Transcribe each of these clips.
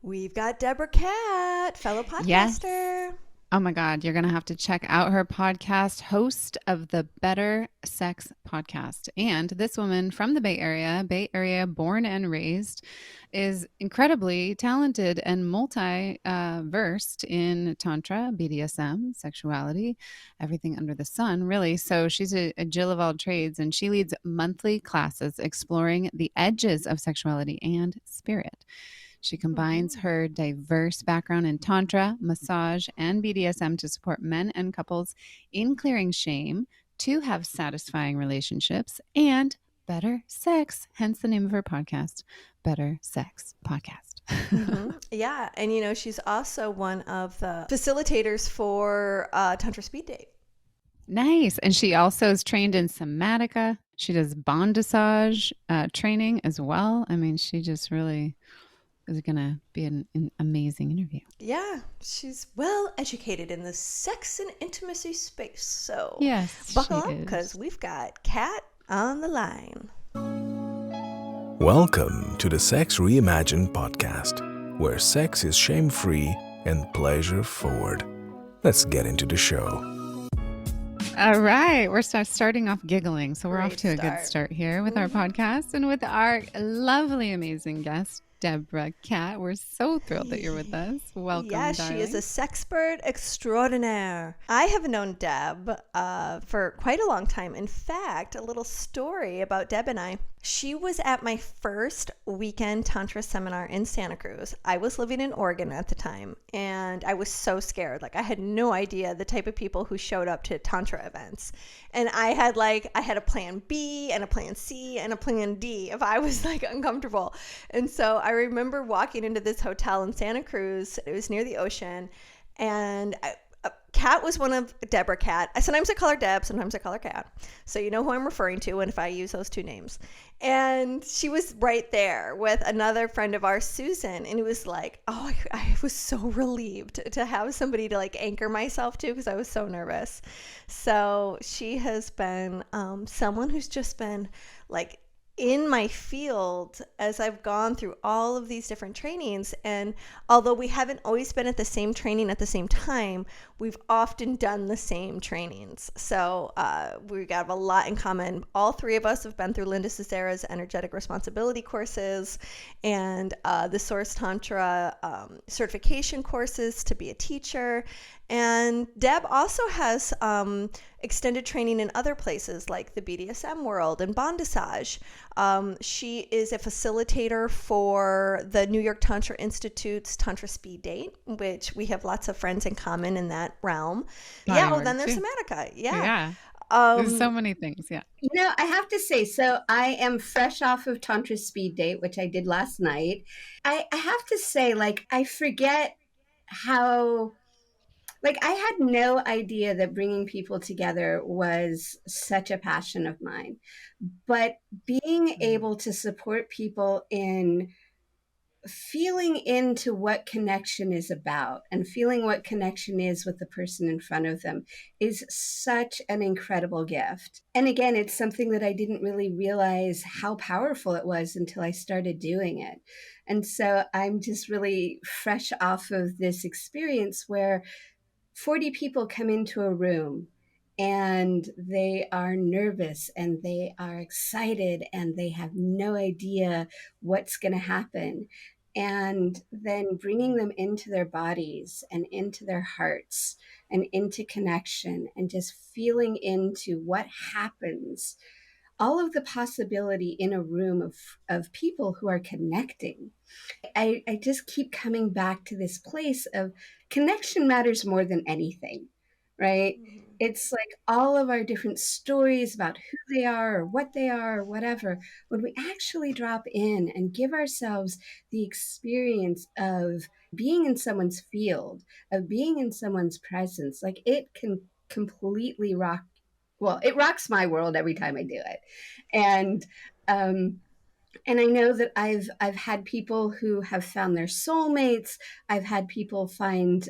We've got Deborah Kat, fellow Yes. podcaster. Oh my God, you're going to have to check out her podcast, host of the Better Sex podcast. And this woman from the Bay Area born and raised, is incredibly talented and multi-versed in Tantra, BDSM, sexuality, everything under the sun, really. So she's a Jill of all trades, and she leads monthly classes exploring the edges of sexuality and spirit. She combines her diverse background in Tantra, massage, and BDSM to support men and couples in clearing shame to have satisfying relationships and better sex. Hence the name of her podcast, Better Sex Podcast. Yeah, and she's also one of the facilitators for Tantra Speed Date. Nice. And she also is trained in somatica. She does bondage training as well. I mean, she just really is going to be an amazing interview. Yeah, she's well educated in the sex and intimacy space. So Yes, buckle she up is. because we've got Kat on the line. Welcome to the Sex Reimagined podcast, where sex is shame-free and pleasure-forward. Let's get into the show. All right, we're starting off giggling. So we're Great off to a good start here with our podcast and with our lovely, amazing guest, Deborah Kat. We're so thrilled that you're with us. Welcome, Yes, darling. she is a sexpert extraordinaire. I have known Deb for quite a long time. In fact, a little story about Deb and I. She was at my first weekend Tantra seminar in Santa Cruz. I was living in Oregon at the time, and I was so scared. Like, I had no idea the type of people who showed up to Tantra events. And I had a plan B and a plan C and a plan D if I was uncomfortable. And so I remember walking into this hotel in Santa Cruz. It was near the ocean, and Kat was one of Deborah Kat. Sometimes I call her Deb, sometimes I call her Kat. So you know who I'm referring to, and if I use those two names. And she was right there with another friend of ours, Susan. And it was like, oh, I was so relieved to have somebody to anchor myself to, because I was so nervous. So she has been someone who's just been in my field as I've gone through all of these different trainings. And although we haven't always been at the same training at the same time, we've often done the same trainings. So we got a lot in common. All three of us have been through Linda Cesara's energetic responsibility courses and the Source Tantra certification courses to be a teacher. And Deb also has extended training in other places like the BDSM world and bondage. She is a facilitator for the New York Tantra Institute's Tantra Speed Date, which we have lots of friends in common in that realm. Then there's Somatica. Yeah. There's so many things. Yeah. I have to say, so I am fresh off of Tantra Speed Date, which I did last night. I have to say, I forget how... I had no idea that bringing people together was such a passion of mine. But being able to support people in feeling into what connection is about and feeling what connection is with the person in front of them is such an incredible gift. And again, it's something that I didn't really realize how powerful it was until I started doing it. And so I'm just really fresh off of this experience where 40 people come into a room and they are nervous and they are excited and they have no idea what's going to happen. And then bringing them into their bodies and into their hearts and into connection and just feeling into what happens. All of the possibility in a room of people who are connecting. I just keep coming back to this place of connection matters more than anything, right? Mm-hmm. It's all of our different stories about who they are or what they are or whatever. When we actually drop in and give ourselves the experience of being in someone's field, of being in someone's presence, it can completely rock. Well, it rocks my world every time I do it. And I know that I've had people who have found their soulmates. I've had people find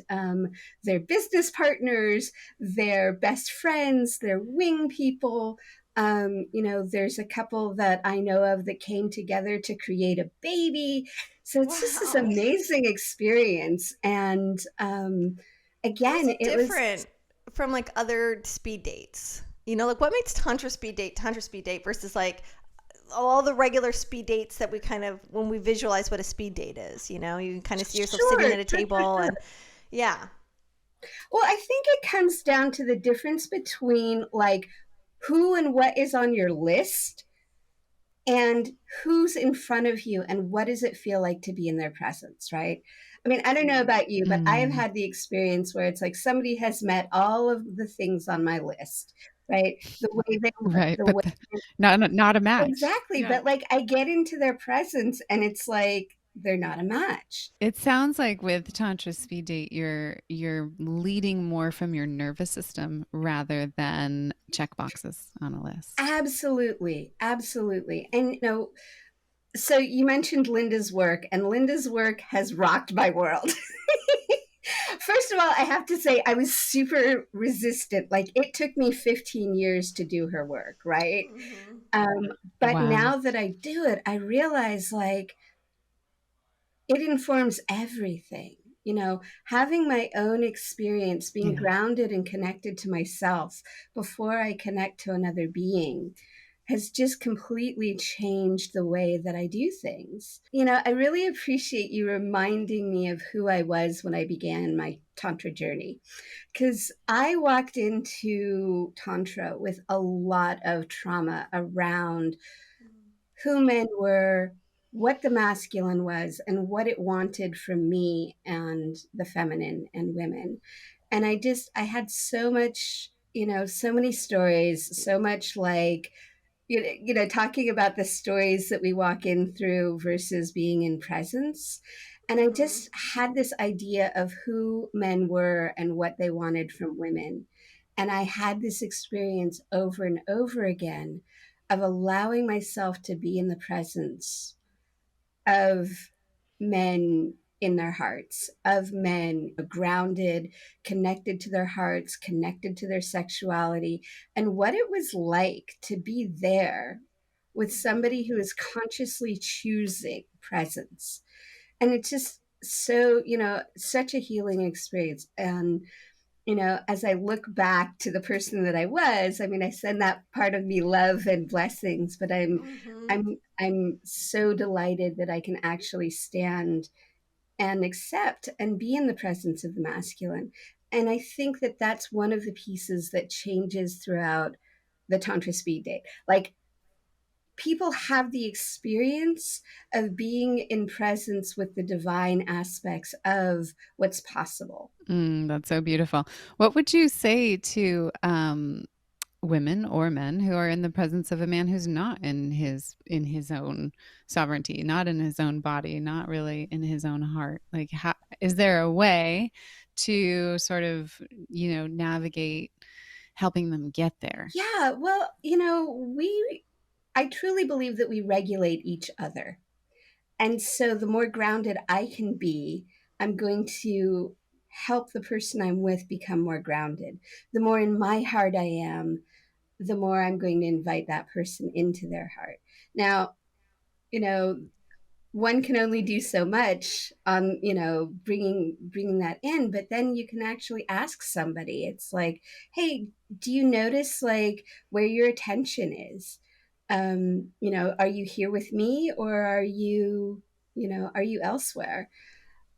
their business partners, their best friends, their wing people. There's a couple that I know of that came together to create a baby. So it's just this Wow. amazing experience. And How is again, it it was different from like other speed dates? You know, like what makes Tantra speed date versus like all the regular speed dates that we kind of, when we visualize what a speed date is, you know, you can kind of see yourself sure, sitting at a sure, sure, table sure. and yeah. Well, I think it comes down to the difference between like who and what is on your list and who's in front of you and what does it feel like to be in their presence, right? I mean, I don't know about you, but I have Mm, had the experience where it's like somebody has met all of the things on my list, right? The way they look, right. the But way not a match. exactly, Yeah. but like I get into their presence and it's like they're not a match. It sounds like with Tantra Speed Date, you're leading more from your nervous system rather than check boxes on a list. Absolutely, absolutely. And so you mentioned Linda's work, and Linda's work has rocked my world. First of all, I have to say I was super resistant. Like it took me 15 years to do her work, right? Hmm. But Wow. now that I do it, I realize like it informs everything. Having my own experience, being Yeah. grounded and connected to myself before I connect to another being has just completely changed the way that I do things. I really appreciate you reminding me of who I was when I began my Tantra journey, because I walked into Tantra with a lot of trauma around who men were, what the masculine was, and what it wanted from me and the feminine and women. And I had so much, so many stories, so much like, talking about the stories that we walk in through versus being in presence. And I Hmm. just had this idea of who men were and what they wanted from women. And I had this experience over and over again of allowing myself to be in the presence of men in their hearts, of men grounded, connected to their hearts, connected to their sexuality, and what it was like to be there with somebody who is consciously choosing presence. And it's just so, such a healing experience. And as I look back to the person that I was, I mean, I send that part of me love and blessings, but Hmm. I'm so delighted that I can actually stand and accept and be in the presence of the masculine. And I think that that's one of the pieces that changes throughout the Tantra speed date. Like people have the experience of being in presence with the divine aspects of what's possible. That's so beautiful. What would you say to women or men who are in the presence of a man who's not in his own sovereignty, not in his own body, not really in his own heart? Like, how, is there a way to sort of navigate helping them get there? Yeah, well, I truly believe that we regulate each other. And so the more grounded I can be, I'm going to help the person I'm with become more grounded. The more in my heart I am, the more I'm going to invite that person into their heart. Now, you know, one can only do so much on bringing that in, but then you can actually ask somebody. It's like, hey, do you notice like where your attention is? Are you here with me, or are you elsewhere?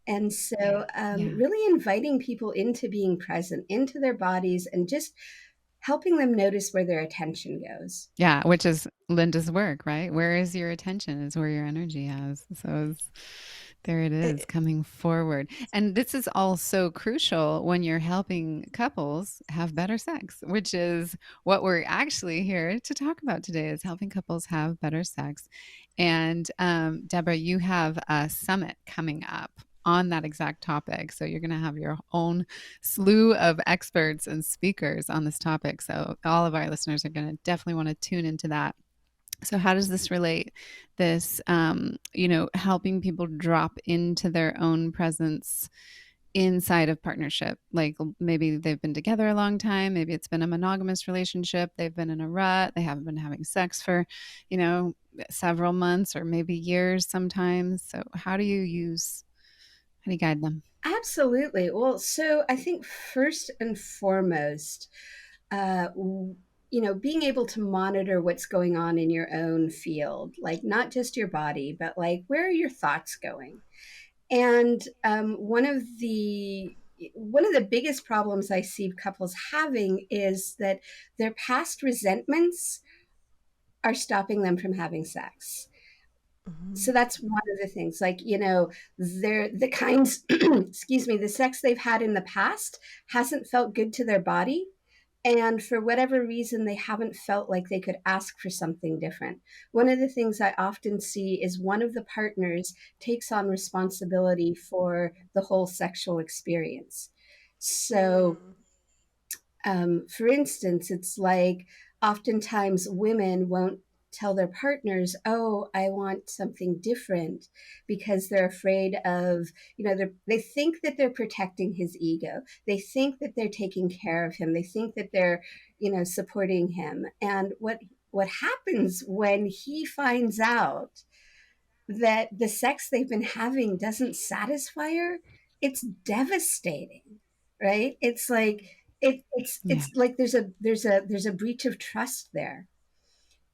And so Yeah. really inviting people into being present into their bodies and just helping them notice where their attention goes. Yeah, which is Linda's work, right? Where is your attention is where your energy is. So there it is It, coming forward. And this is all so crucial when you're helping couples have better sex, which is what we're actually here to talk about today is helping couples have better sex. And Deborah, you have a summit coming up on that exact topic. So you're going to have your own slew of experts and speakers on this topic. So all of our listeners are going to definitely want to tune into that. So how does this relate? This, helping people drop into their own presence inside of partnership. Like maybe they've been together a long time. Maybe it's been a monogamous relationship. They've been in a rut. They haven't been having sex for, several months or maybe years sometimes. So how do you guide them? Absolutely. Well, so I think first and foremost, being able to monitor what's going on in your own field, like not just your body, but like where are your thoughts going? And one of the biggest problems I see couples having is that their past resentments are stopping them from having sex. So that's one of the things, like, they're the kinds, excuse me, the sex they've had in the past hasn't felt good to their body. And for whatever reason, they haven't felt like they could ask for something different. One of the things I often see is one of the partners takes on responsibility for the whole sexual experience. So, for instance, it's like oftentimes women won't tell their partners, oh, I want something different, because they're afraid of, they think that they're protecting his ego. They think that they're taking care of him. They think that they're, supporting him. And what happens when he finds out that the sex they've been having doesn't satisfy her, it's devastating, right? It's like it's like there's a breach of trust there.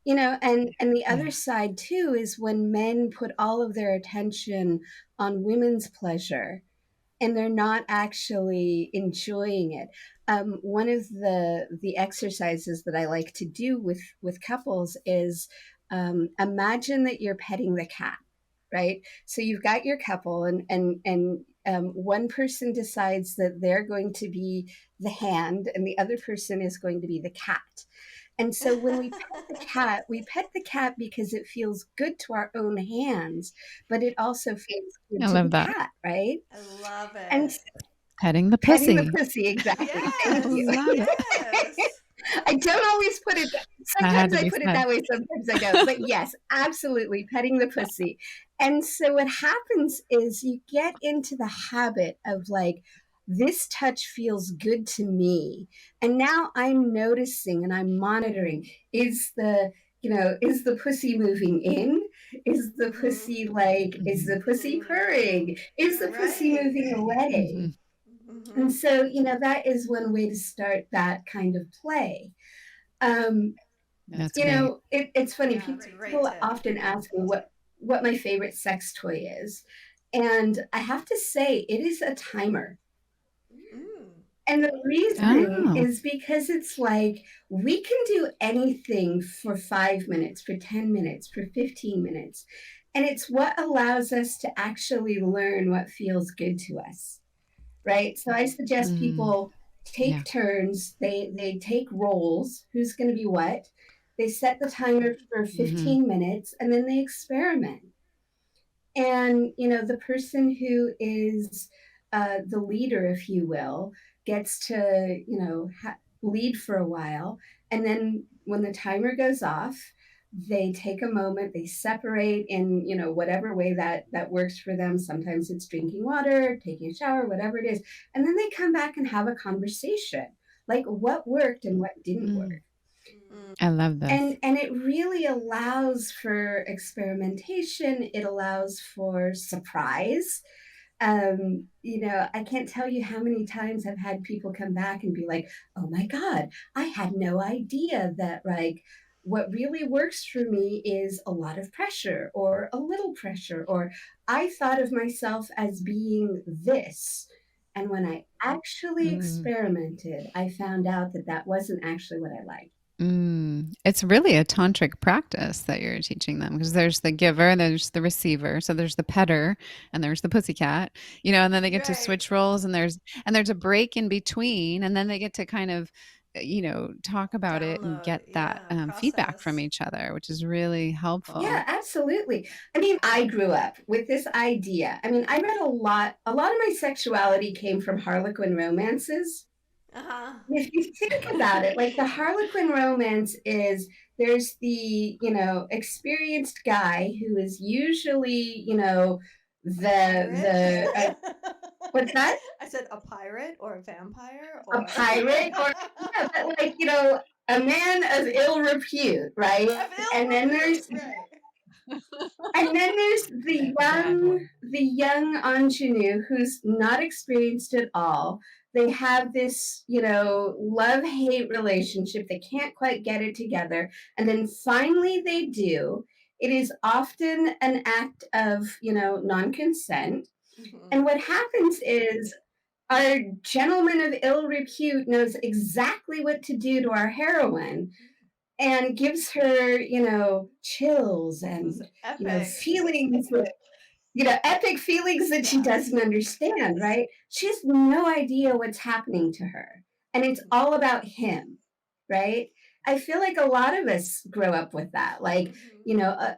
And the other side too is when men put all of their attention on women's pleasure and they're not actually enjoying it. One of the exercises that I like to do with couples is, imagine that you're petting the cat, right? So you've got your couple, and one person decides that they're going to be the hand, and the other person is going to be the cat. And so when we pet the cat because it feels good to our own hands, but it also feels good I to love the that. cat, right? I love it. And Petting the petting pussy. the pussy, exactly. Yes. Thank you. Love it. Yes. I don't always put it. That had Sometimes to I be put it said. that way. Sometimes I don't. But yes, absolutely, petting the pussy. And so what happens is you get into the habit of like, this touch feels good to me, and now I'm noticing and I'm monitoring. Is the pussy moving in? Is the pussy is the pussy purring? Is the pussy Right. moving away? And so, that is one way to start that kind of play. Um, That's great. it's funny. Yeah, it's a great People tip. often ask me what my favorite sex toy is. And I have to say, it is a timer. And the reason Oh. is because it's like we can do anything for 5 minutes, for 10 minutes, for 15 minutes. And it's what allows us to actually learn what feels good to us. Right? So I suggest people take turns. They take roles. Who's going to be what? They set the timer for 15 minutes and then they experiment. And, the person who is the leader, if you will, gets to, lead for a while. And then when the timer goes off, they take a moment, they separate in, whatever way that works for them. Sometimes it's drinking water, taking a shower, whatever it is. And then they come back and have a conversation, like what worked and what didn't work. I love this. And it really allows for experimentation. It allows for surprise. I can't tell you how many times I've had people come back and be like, oh my God, I had no idea that like what really works for me is a lot of pressure or a little pressure, or I thought of myself as being this. And when I actually experimented, I found out that that wasn't actually what I liked. It's really a tantric practice that you're teaching them, because there's the giver, there's the receiver, so there's the petter, and there's the pussycat, and then they get to switch roles, and there's a break in between, and then they get to kind of talk about it and get that feedback from each other, which is really helpful. Yeah, absolutely. I mean, I grew up with this idea. I mean, I read a lot of my sexuality came from Harlequin romances. If you think about it, like the Harlequin romance is, there's the, experienced guy who is usually, what's that? I said a vampire? A Or pirate, or yeah, but like, a man of ill repute, right? Of ill And then repute, there's right. and then there's Bad boy. the young ingenue who's not experienced at all. They have this, love-hate relationship. They can't quite get it together. And then finally they do. It is often an act of, non-consent. Mhm. And what happens is our gentleman of ill repute knows exactly what to do to our heroine and gives her, chills This and, is epic. feelings that, epic feelings that she doesn't understand, right? She has no idea what's happening to her. And it's all about him, right? I feel like a lot of us grow up with that. Like,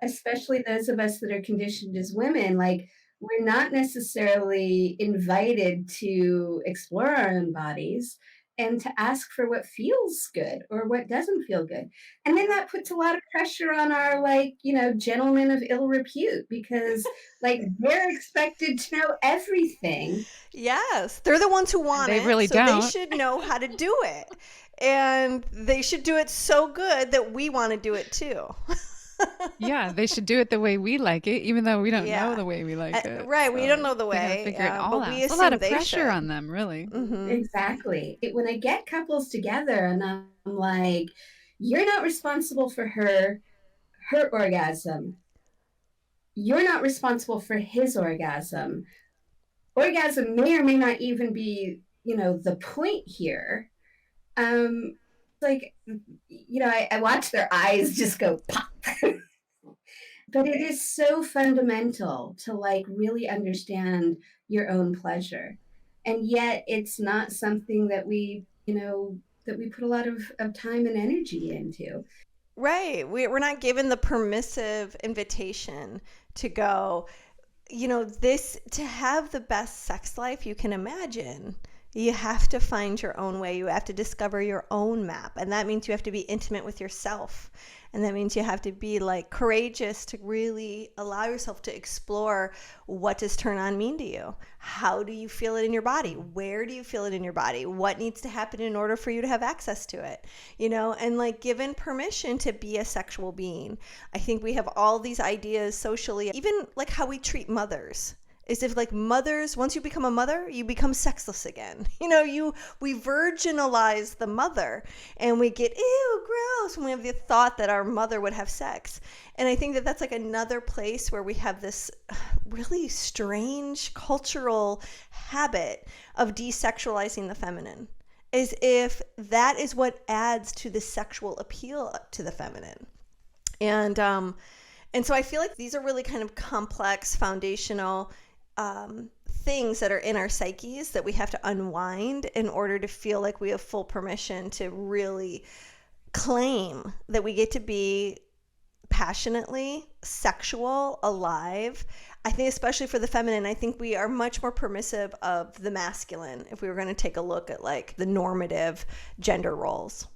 especially those of us that are conditioned as women, like, we're not necessarily invited to explore our own bodies and to ask for what feels good or what doesn't feel good. And then that puts a lot of pressure on our, like, gentlemen of ill repute because, like, they're expected to know everything. Yes, they're the ones who want They it, really so they don't. should know how to do it. And they should do it so good that we want to do it too. Yeah, they should do it the way we like it, even though we don't Yeah. know the way we like it. Right, we don't know the They gotta way, figure it all but out. we It's a lot assume of they pressure should. on them, really. Mhm. Exactly. When I get couples together and I'm like, you're not responsible for her orgasm. You're not responsible for his orgasm. Orgasm may or may not even be, the point here. Like, I watch their eyes just go pop. But it is so fundamental to, like, really understand your own pleasure. And yet it's not something that we put a lot of time and energy into. Right. We're not given the permissive invitation to go, this to have the best sex life you can imagine. You have to find your own way. You have to discover your own map. And that means you have to be intimate with yourself. And that means you have to be like courageous to really allow yourself to explore, what does turn on mean to you? How do you feel it in your body? Where do you feel it in your body? What needs to happen in order for you to have access to it? And like given permission to be a sexual being. I think we have all these ideas socially, even like how we treat mothers. Is if like mothers, once you become a mother, you become sexless again. We virginalize the mother and we get, ew, gross, when we have the thought that our mother would have sex. And I think that that's like another place where we have this really strange cultural habit of desexualizing the feminine, as if that is what adds to the sexual appeal to the feminine. And so I feel like these are really kind of complex, foundational things that are in our psyches that we have to unwind in order to feel like we have full permission to really claim that we get to be passionately sexual, alive. I think especially for the feminine, I think we are much more permissive of the masculine if we were going to take a look at like the normative gender roles.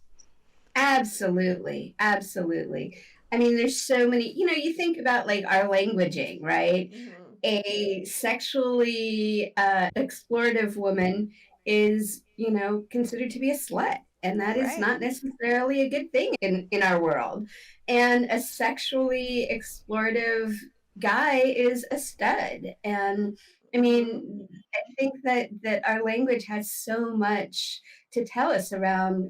Absolutely. Absolutely. I mean, there's so many, you think about like our languaging, right? Mm-hmm. A sexually explorative woman is, considered to be a slut. And that is Right. not necessarily a good thing in our world. And a sexually explorative guy is a stud. And I mean, I think that our language has so much to tell us around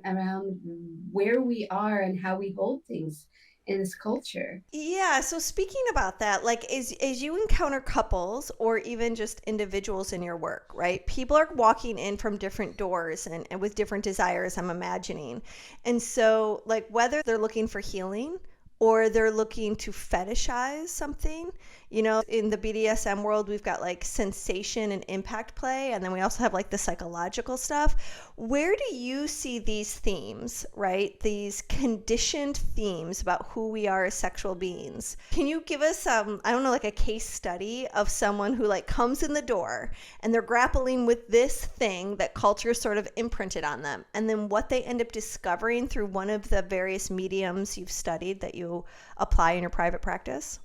where we are and how we hold things in this culture. Yeah, so speaking about that, like as you encounter couples or even just individuals in your work, right? People are walking in from different doors and with different desires, I'm imagining. And so like whether they're looking for healing or they're looking to fetishize something, in the BDSM world, we've got like sensation and impact play. And then we also have like the psychological stuff. Where do you see these themes, right? These conditioned themes about who we are as sexual beings. Can you give us, I don't know, like a case study of someone who like comes in the door and they're grappling with this thing that culture sort of imprinted on them. And then what they end up discovering through one of the various mediums you've studied that you apply in your private practice?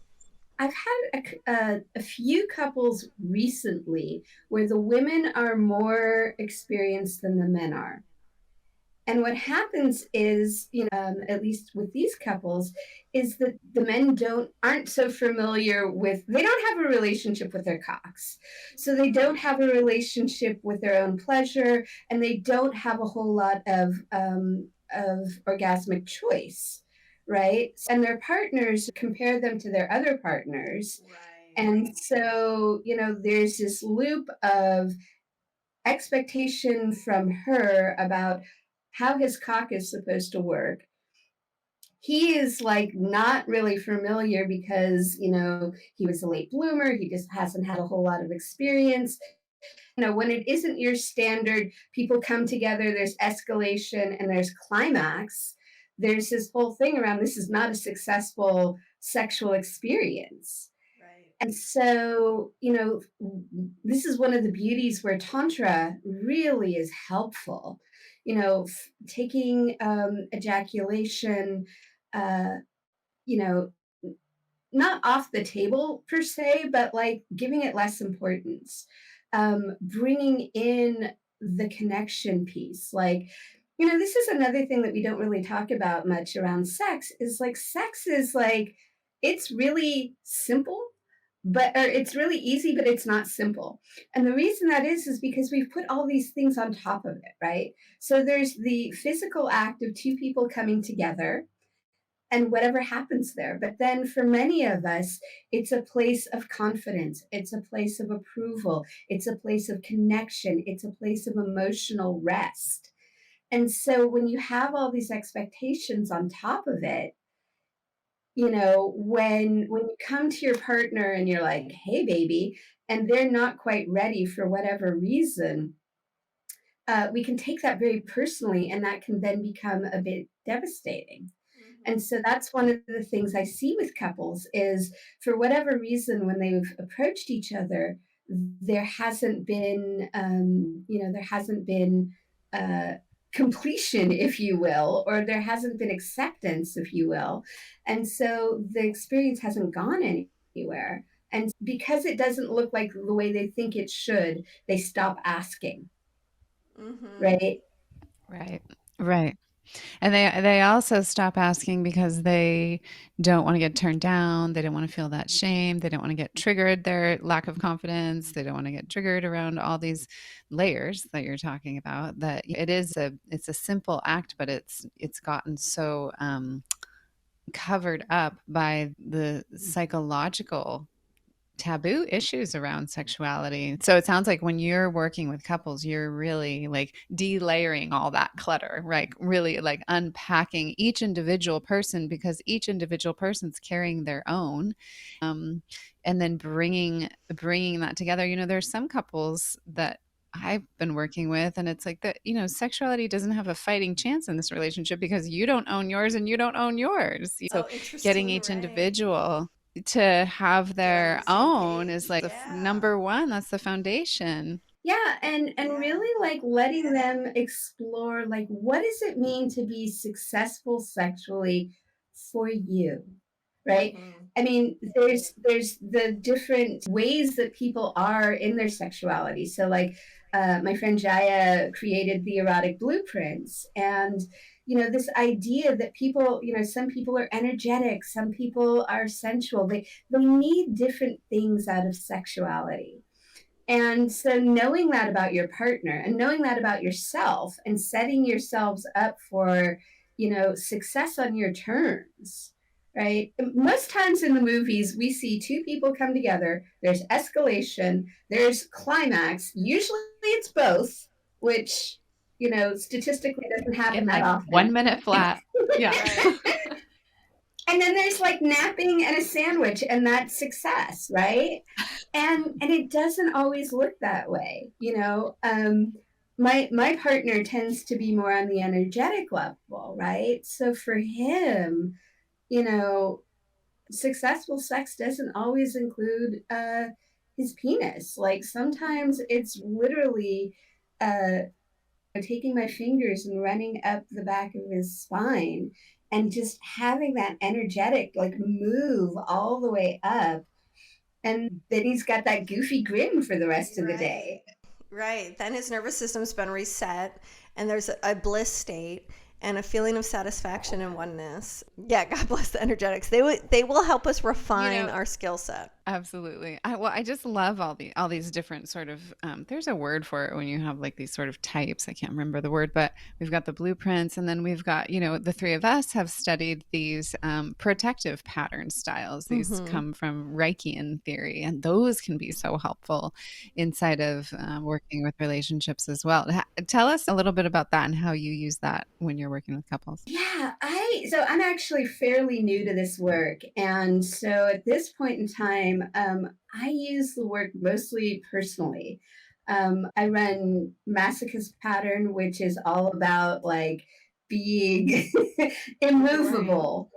I've had a few couples recently where the women are more experienced than the men are. And what happens is, at least with these couples, is that the men aren't so familiar with, they don't have a relationship with their cocks. So they don't have a relationship with their own pleasure, and they don't have a whole lot of orgasmic choice, right? And their partners compare them to their other partners. Right. And so, there's this loop of expectation from her about how his cock is supposed to work. He is like not really familiar because, he was a late bloomer. He just hasn't had a whole lot of experience. When it isn't your standard, people come together, there's escalation and there's climax. There's this whole thing around this is not a successful sexual experience. And so, this is one of the beauties where Tantra really is helpful. Taking ejaculation, uh, you know, not off the table per se, but like giving it less importance, bringing in the connection piece. Like, this is another thing that we don't really talk about much around sex sex is like, it's really simple, or it's really easy, but it's not simple. And the reason that is because we've put all these things on top of it, right? So there's the physical act of two people coming together and whatever happens there. But then for many of us, it's a place of confidence. It's a place of approval. It's a place of connection. It's a place of emotional rest. And so when you have all these expectations on top of it, when you come to your partner and you're like, hey, baby, and they're not quite ready for whatever reason, we can take that very personally, and that can then become a bit devastating. And so that's one of the things I see with couples is, for whatever reason, when they've approached each other, there hasn't been, completion, if you will, or there hasn't been acceptance, if you will. And so the experience hasn't gone anywhere. And because it doesn't look like the way they think it should, they stop asking. Right? Right. And they also stop asking because they don't want to get turned down. They don't want to feel that shame. They don't want to get triggered, their lack of confidence. They don't want to get triggered around all these layers that you're talking about. That it's a simple act, but it's gotten so covered up by the psychological taboo issues around sexuality. So it sounds like when you're working with couples, you're really like delayering all that clutter, right? Really like unpacking each individual person, because each individual person's carrying their own, and then bringing that together. There's some couples that I've been working with, and it's like that, sexuality doesn't have a fighting chance in this relationship because you don't own yours and you don't own yours. So getting each individual to have their own is like the number one. That's the foundation. Yeah, and really like letting them explore, like, what does it mean to be successful sexually for you, right? I mean, there's the different ways that people are in their sexuality. So like, my friend Jaya created the erotic blueprints, and this idea that people, some people are energetic, some people are sensual. They need different things out of sexuality. And so knowing that about your partner and knowing that about yourself and setting yourselves up for, success on your terms, right? Most times in the movies, we see two people come together, there's escalation, there's climax. Usually it's both, which, statistically doesn't happen that often. 1 minute flat. Yeah. And then there's like napping and a sandwich, and that's success, right? And it doesn't always look that way, My partner tends to be more on the energetic level, right? So for him, successful sex doesn't always include his penis. Like sometimes it's literally taking my fingers and running up the back of his spine and just having that energetic like move all the way up And then he's got that goofy grin for the rest of the day. Right. Then his nervous system's been reset, and there's a bliss state and a feeling of satisfaction and oneness. Yeah, God bless the energetics. They will help us refine our skill set. Absolutely. I just love all these different sort of there's a word for it when you have like these sort of types. I can't remember the word, but we've got the blueprints, and then we've got, the three of us have studied these protective pattern styles. These come from Reichian theory, and those can be so helpful inside of working with relationships as well. Tell us a little bit about that and how you use that when you're working with couples. Yeah, so I'm actually fairly new to this work. And so at this point in time, I use the work mostly personally. I run Masochist Pattern, which is all about like being immovable,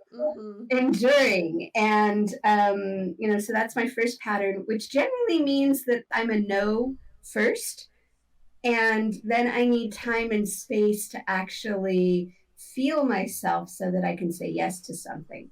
enduring. And, so that's my first pattern, which generally means that I'm a no first. And then I need time and space to actually feel myself so that I can say yes to something.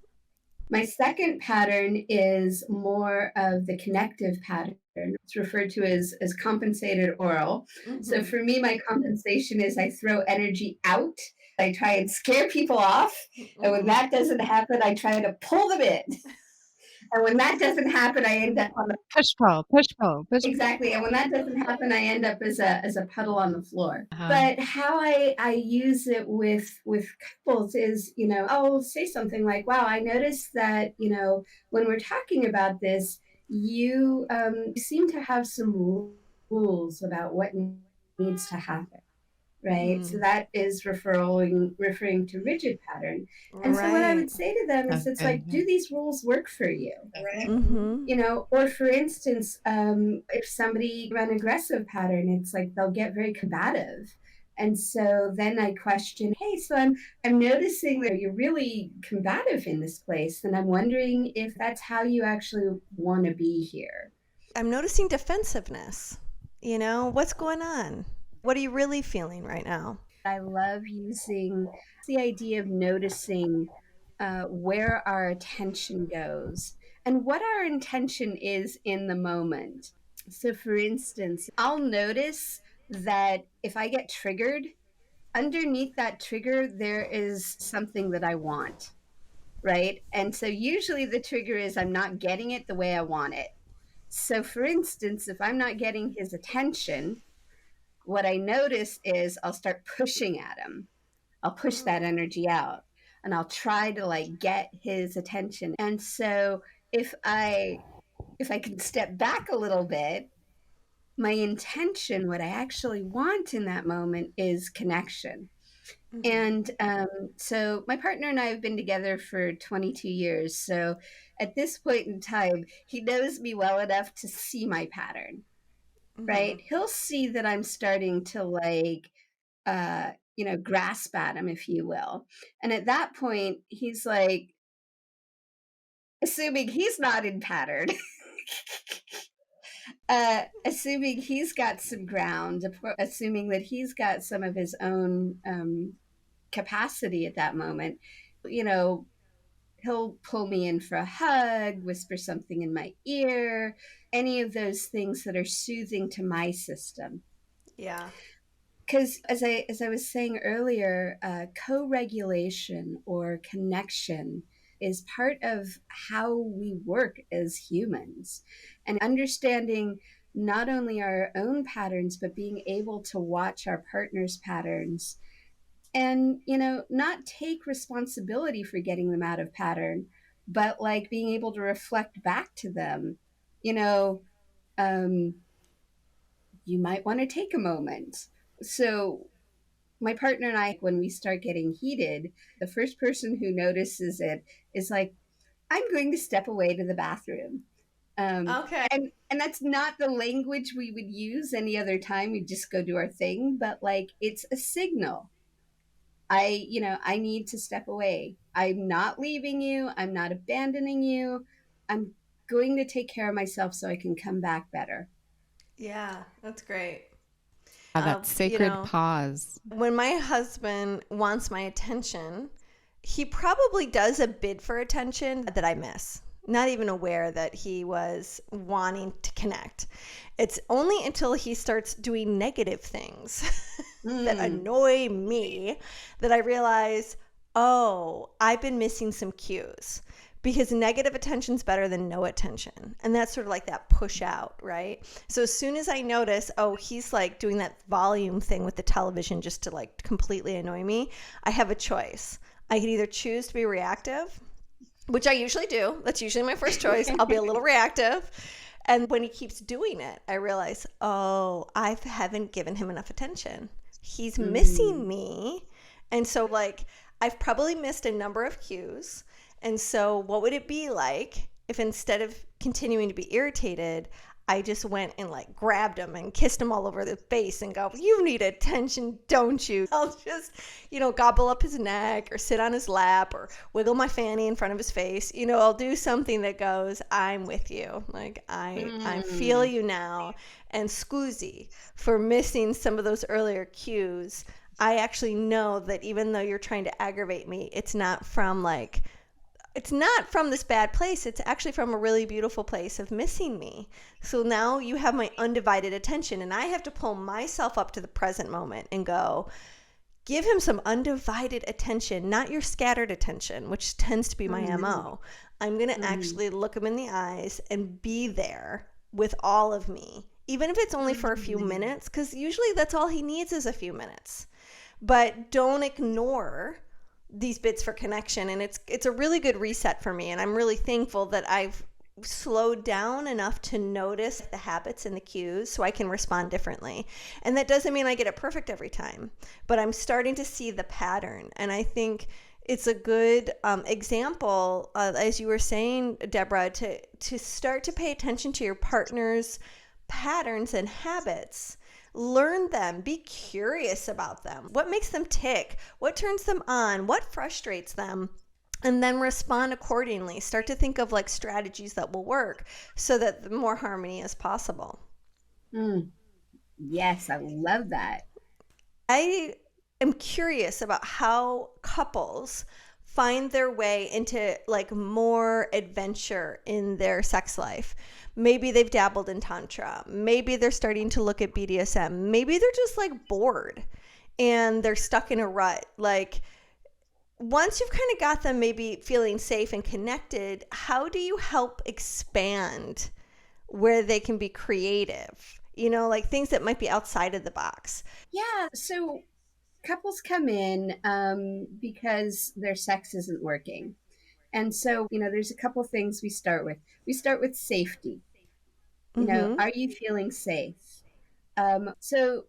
My second pattern is more of the connective pattern. It's referred to as compensated oral. So for me, my compensation is I throw energy out. I try and scare people off. And when that doesn't happen, I try to pull them in. And when that doesn't happen, I end up on the push pull. Exactly. And when that doesn't happen, I end up as a puddle on the floor. But how I use it with couples is, I'll say something like, wow, I noticed that, when we're talking about this, you seem to have some rules about what needs to happen. Right. So that is referring to rigid pattern. And so what I would say to them is it's like, do these rules work for you? Right. Or for instance, if somebody run aggressive pattern, it's like they'll get very combative. And so then I question, hey, so I'm noticing that you're really combative in this place. And I'm wondering if that's how you actually want to be here. I'm noticing defensiveness. What's going on? What are you really feeling right now? I love using the idea of noticing where our attention goes and what our intention is in the moment. So for instance, I'll notice that if I get triggered, underneath that trigger, there is something that I want, right? And so usually the trigger is I'm not getting it the way I want it. So for instance, if I'm not getting his attention, what I notice is I'll start pushing at him. I'll push that energy out and I'll try to get his attention. And so if I can step back a little bit, my intention, what I actually want in that moment is connection. And so my partner and I have been together for 22 years. So at this point in time, he knows me well enough to see my pattern. Right. He'll see that I'm starting to grasp at him, if you will. And at that point, he's like, assuming he's not in pattern, assuming he's got some ground, assuming that he's got some of his own capacity at that moment, he'll pull me in for a hug, whisper something in my ear, any of those things that are soothing to my system. Yeah. Because as I was saying earlier, co-regulation or connection is part of how we work as humans. And understanding not only our own patterns, but being able to watch our partner's patterns and, not take responsibility for getting them out of pattern, but being able to reflect back to them, you might want to take a moment. So my partner and I, when we start getting heated, the first person who notices it is like, I'm going to step away to the bathroom. Okay. And that's not the language we would use any other time. We just go do our thing, but it's a signal. I need to step away. I'm not leaving you. I'm not abandoning you. I'm going to take care of myself so I can come back better. Yeah, that's great. That sacred pause. When my husband wants my attention, he probably does a bid for attention that I miss. not even aware that he was wanting to connect. It's only until he starts doing negative things that annoy me that I realize, oh, I've been missing some cues, because negative attention's better than no attention. And that's sort of like that push out, right? So as soon as I notice, oh, he's like doing that volume thing with the television just to like completely annoy me, I have a choice. I can either choose to be reactive, which I usually do. That's usually my first choice. I'll be a little reactive. And when he keeps doing it, I realize, oh, I haven't given him enough attention. He's missing me. And so like, I've probably missed a number of cues. And so what would it be like if instead of continuing to be irritated, I just went and like grabbed him and kissed him all over the face and go, you need attention, don't you? I'll just, gobble up his neck or sit on his lap or wiggle my fanny in front of his face. I'll do something that goes, I'm with you. Like I feel you now. And scusi for missing some of those earlier cues. I actually know that even though you're trying to aggravate me, it's not from this bad place. It's actually from a really beautiful place of missing me. So now you have my undivided attention, and I have to pull myself up to the present moment and go, give him some undivided attention, not your scattered attention, which tends to be my MO. I'm going to actually look him in the eyes and be there with all of me, even if it's only for a few minutes, because usually that's all he needs is a few minutes. But don't ignore these bits for connection. And it's a really good reset for me. And I'm really thankful that I've slowed down enough to notice the habits and the cues so I can respond differently. And that doesn't mean I get it perfect every time, but I'm starting to see the pattern. And I think it's a good example, as you were saying, Deborah, to start to pay attention to your partner's patterns and habits. Learn them. Be curious about them. What makes them tick? What turns them on? What frustrates them? And then respond accordingly. Start to think of like strategies that will work so that more harmony is possible. Yes, I love that. I am curious about how couples find their way into like more adventure in their sex life. Maybe they've dabbled in Tantra. Maybe they're starting to look at BDSM. Maybe they're just like bored and they're stuck in a rut. Like once you've kind of got them maybe feeling safe and connected, how do you help expand where they can be creative? Like things that might be outside of the box. Yeah. So couples come in because their sex isn't working. And so, there's a couple things we start with. We start with safety. Are you feeling safe? So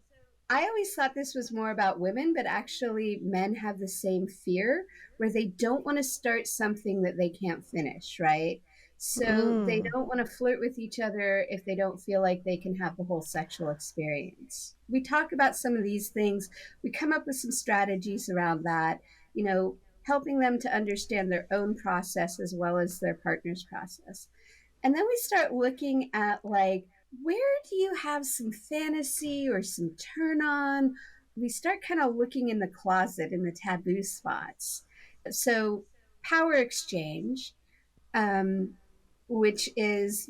I always thought this was more about women, but actually men have the same fear where they don't want to start something that they can't finish, right? So they don't want to flirt with each other if they don't feel like they can have the whole sexual experience. We talk about some of these things. We come up with some strategies around that, helping them to understand their own process as well as their partner's process. And then we start looking at like, where do you have some fantasy or some turn on? We start kind of looking in the closet in the taboo spots. So power exchange, which is,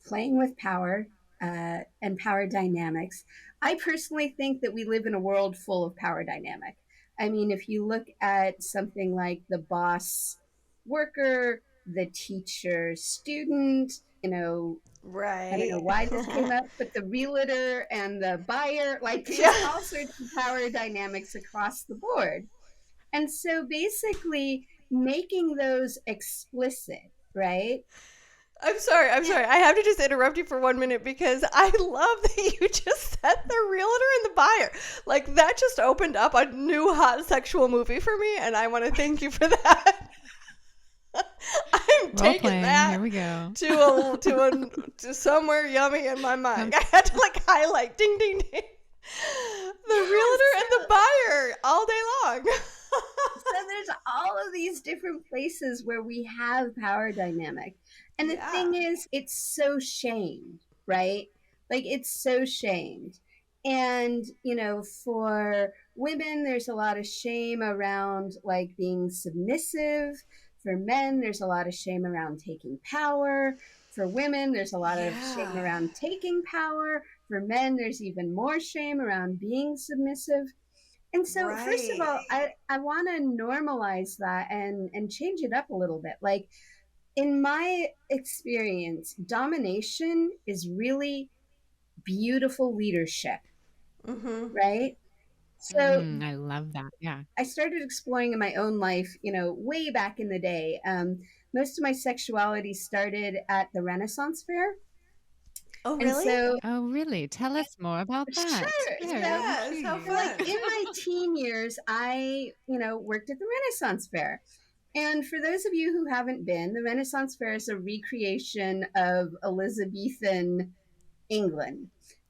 playing with power and power dynamics. I personally think that we live in a world full of power dynamic. I mean, if you look at something like the boss worker, the teacher student, Right. I don't know why this came up, but the realtor and the buyer, like there's all sorts of power dynamics across the board. And so basically making those explicit, right? I'm sorry. I have to just interrupt you for 1 minute because I love that you just said the realtor and the buyer. Like that just opened up a new hot sexual movie for me, and I want to thank you for that. I'm taking that. Here we go. to somewhere yummy in my mind. I had to like highlight, ding, ding, ding. The realtor and the buyer all day long. So there's all of these different places where we have power dynamic. And the thing is, it's so shamed, right? Like it's so shamed. And, for women, there's a lot of shame around like being submissive. For men, there's a lot of shame around taking power. For women, there's a lot of shame around taking power. For men, there's even more shame around being submissive. And so, first of all, I want to normalize that and change it up a little bit. Like, in my experience, domination is really beautiful leadership, right? So I love that. Yeah. I started exploring in my own life, way back in the day. Most of my sexuality started at the Renaissance Fair. Oh, And really? so, Oh, really? Tell us more about that. sure. Yeah, Yes, really how intriguing. fun. Like in my teen years, I, worked at the Renaissance Fair. And for those of you who haven't been, the Renaissance Fair is a recreation of Elizabethan England.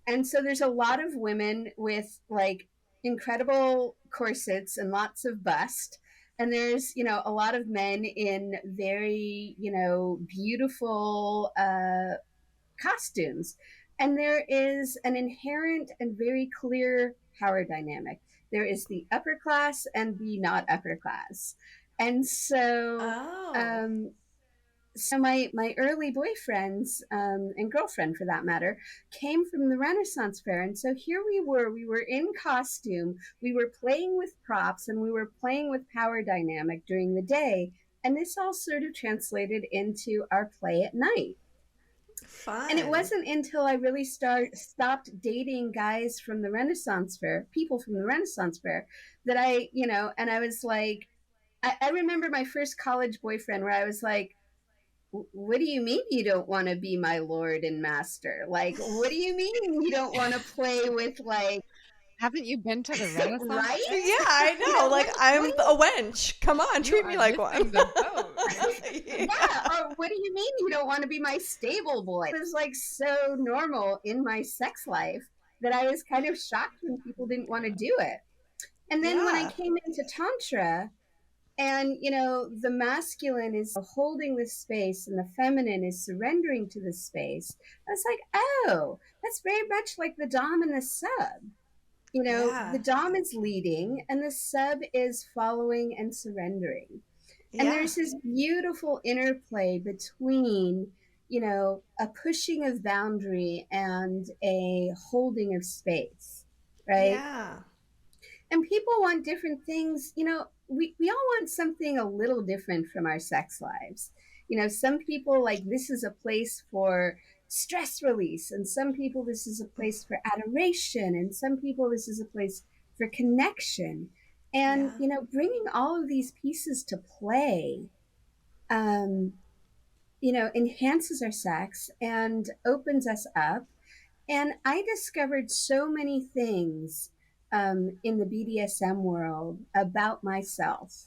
And so there's a lot of women with like incredible corsets and lots of bust. And there's, a lot of men in very, beautiful costumes. And there is an inherent and very clear power dynamic. There is the upper class and the not upper class. And so, Oh. my early boyfriends and girlfriend, for that matter, came from the Renaissance Fair, and so here we were in costume, we were playing with props, and we were playing with power dynamic during the day, and this all sort of translated into our play at night. Fun. And it wasn't until I really stopped dating guys from the Renaissance Fair, people from the Renaissance Fair, that and I was like, I remember my first college boyfriend where I was like, what do you mean you don't want to be my lord and master? Like, what do you mean you don't want to play with, like, Haven't you been to the Renaissance right? Fair? Yeah, I know. Like, I'm a wench. Come on, You treat are me like one. missing the boat. Yeah. Or what do you mean you don't want to be my stable boy? It was like so normal in my sex life that I was kind of shocked when people didn't want to do it. And then when I Yeah. came into Tantra, and, the masculine is holding this space and the feminine is surrendering to the space. I was like, oh, that's very much like the Dom and the sub. Yeah. The Dom is leading and the sub is following and surrendering. And Yeah. there's this beautiful interplay between, a pushing of boundary and a holding of space, right? Yeah. And people want different things. We all want something a little different from our sex lives. Some people like this is a place for stress release, and some people this is a place for adoration, and some people this is a place for connection. And Yeah. bringing all of these pieces to play, um, enhances our sex and opens us up. And I discovered so many things in the BDSM world about myself.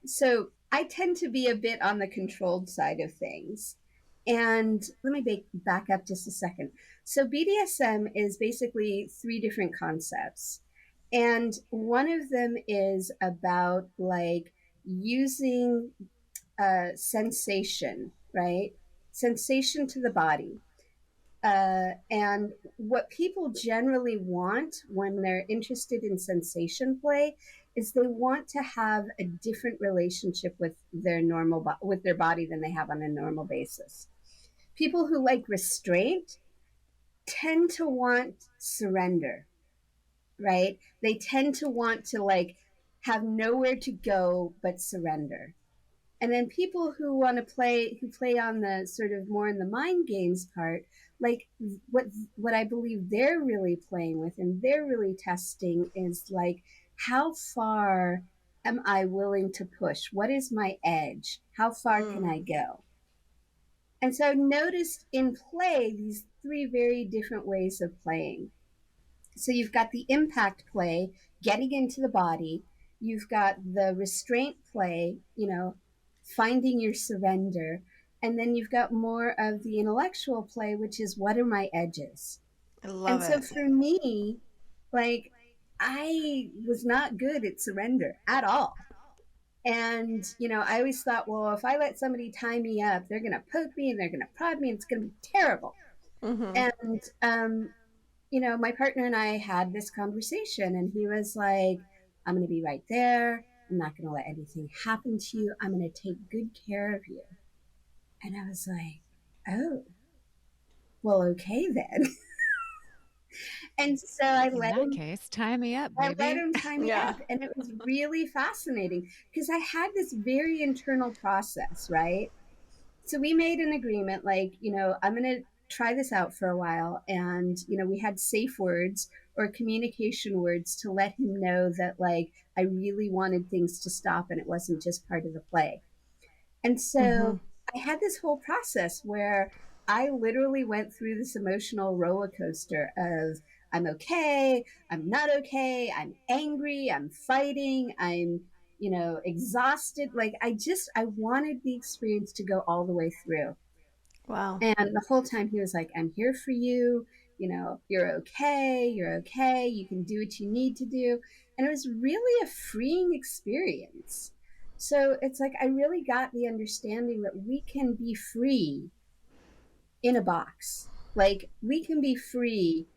So I tend to be a bit on the controlled side of things. And let me back up just a second. So BDSM is basically three different concepts. And one of them is about like using sensation, right? Sensation to the body. And what people generally want when they're interested in sensation play is they want to have a different relationship with their with their body than they have on a normal basis. People who like restraint tend to want surrender, right? They tend to want to like have nowhere to go but surrender. And then people who want to play on the sort of more in the mind games part, like what I believe they're really playing with and they're really testing is like, how far am I willing to push? What is my edge? How far can I go? And so I noticed in play these three very different ways of playing. So you've got the impact play, getting into the body. You've got the restraint play, finding your surrender. And then you've got more of the intellectual play, which is what are my edges? I And love so it. for me, like, I was not good at surrender at all. And, I always thought, well, if I let somebody tie me up, they're going to poke me and they're going to prod me and it's going to be terrible. And, my partner and I had this conversation and he was like, I'm going to be right there. I'm not going to let anything happen to you. I'm going to take good care of you. And I was like, oh, well, okay then. And so In that case, tie me up, I let baby. him tie me Yeah. up. And it was really fascinating because I had this very internal process, right? So we made an agreement, like, I'm going to try this out for a while. And, we had safe words or communication words to let him know that, like, I really wanted things to stop and it wasn't just part of the play. And so I had this whole process where I literally went through this emotional roller coaster of I'm okay, I'm not okay, I'm angry, I'm fighting, I'm, exhausted. Like I wanted the experience to go all the way through. Wow. And the whole time he was like, I'm here for you. You're okay. You're okay. You can do what you need to do. And it was really a freeing experience. So it's like, I really got the understanding that we can be free in a box. Like we can be free.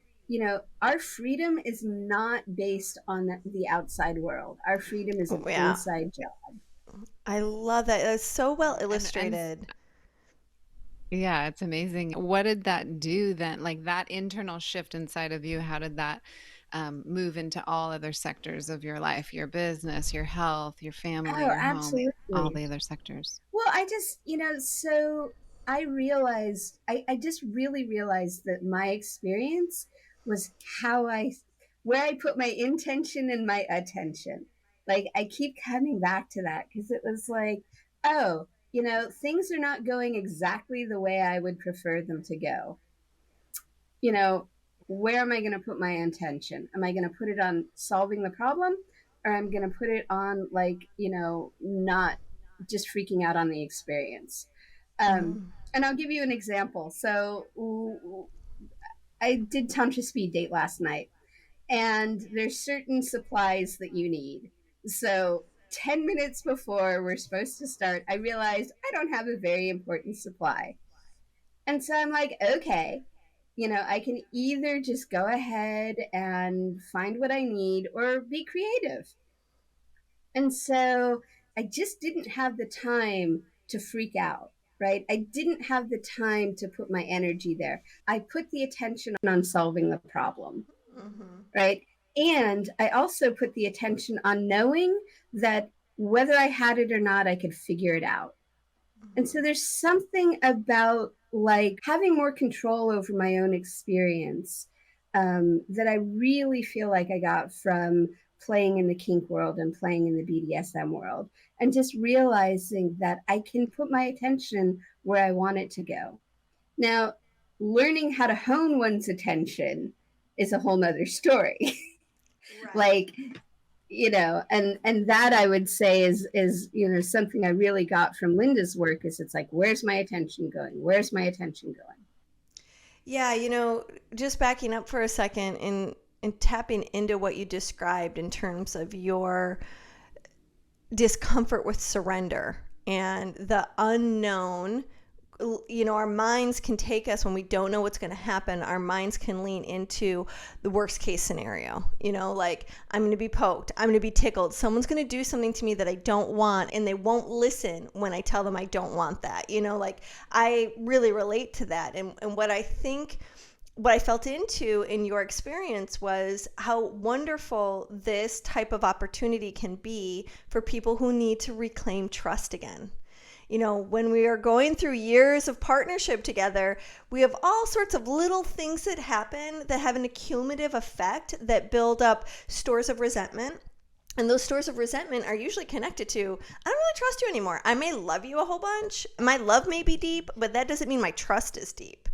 Our freedom is not based on the outside world. Our freedom is an Yeah. inside job. I love that. It's so well And illustrated. yeah, it's amazing. What did that do then? Like that internal shift inside of you, how did that move into all other sectors of your life, your business, your health, your family, Oh, your home, all absolutely. the other sectors? Well, I just, so I realized, I just really realized that my experience was where I put my intention and my attention. Like, I keep coming back to that because it was like, oh, things are not going exactly the way I would prefer them to go. Where am I going to put my intention? Am I going to put it on solving the problem, or I'm going to put it on, like, not just freaking out on the experience? And I'll give you an example. So I did Tantra speed date last night, and there's certain supplies that you need. So 10 minutes before we're supposed to start, I realized I don't have a very important supply. And so I'm like, okay, I can either just go ahead and find what I need or be creative. And so I just didn't have the time to freak out, right? I didn't have the time to put my energy there. I put the attention on solving the problem, right? And I also put the attention on knowing that whether I had it or not, I could figure it out. And so there's something about like having more control over my own experience that I really feel like I got from playing in the kink world and playing in the BDSM world, and just realizing that I can put my attention where I want it to go. Now, learning how to hone one's attention is a whole nother story. Right. Like, and that I would say is something I really got from Linda's work. Is it's like, where's my attention going? Where's my attention going? Yeah, just backing up for a second and tapping into what you described in terms of your discomfort with surrender and the unknown. Our minds can take us when we don't know what's going to happen. Our minds can lean into the worst case scenario, like I'm going to be poked, I'm going to be tickled, someone's going to do something to me that I don't want, and they won't listen when I tell them I don't want that. Like I really relate to that. And what I felt into in your experience was how wonderful this type of opportunity can be for people who need to reclaim trust again. When we are going through years of partnership together, we have all sorts of little things that happen that have an accumulative effect that build up stores of resentment. And those stores of resentment are usually connected to, I don't really trust you anymore. I may love you a whole bunch. My love may be deep, but that doesn't mean my trust is deep.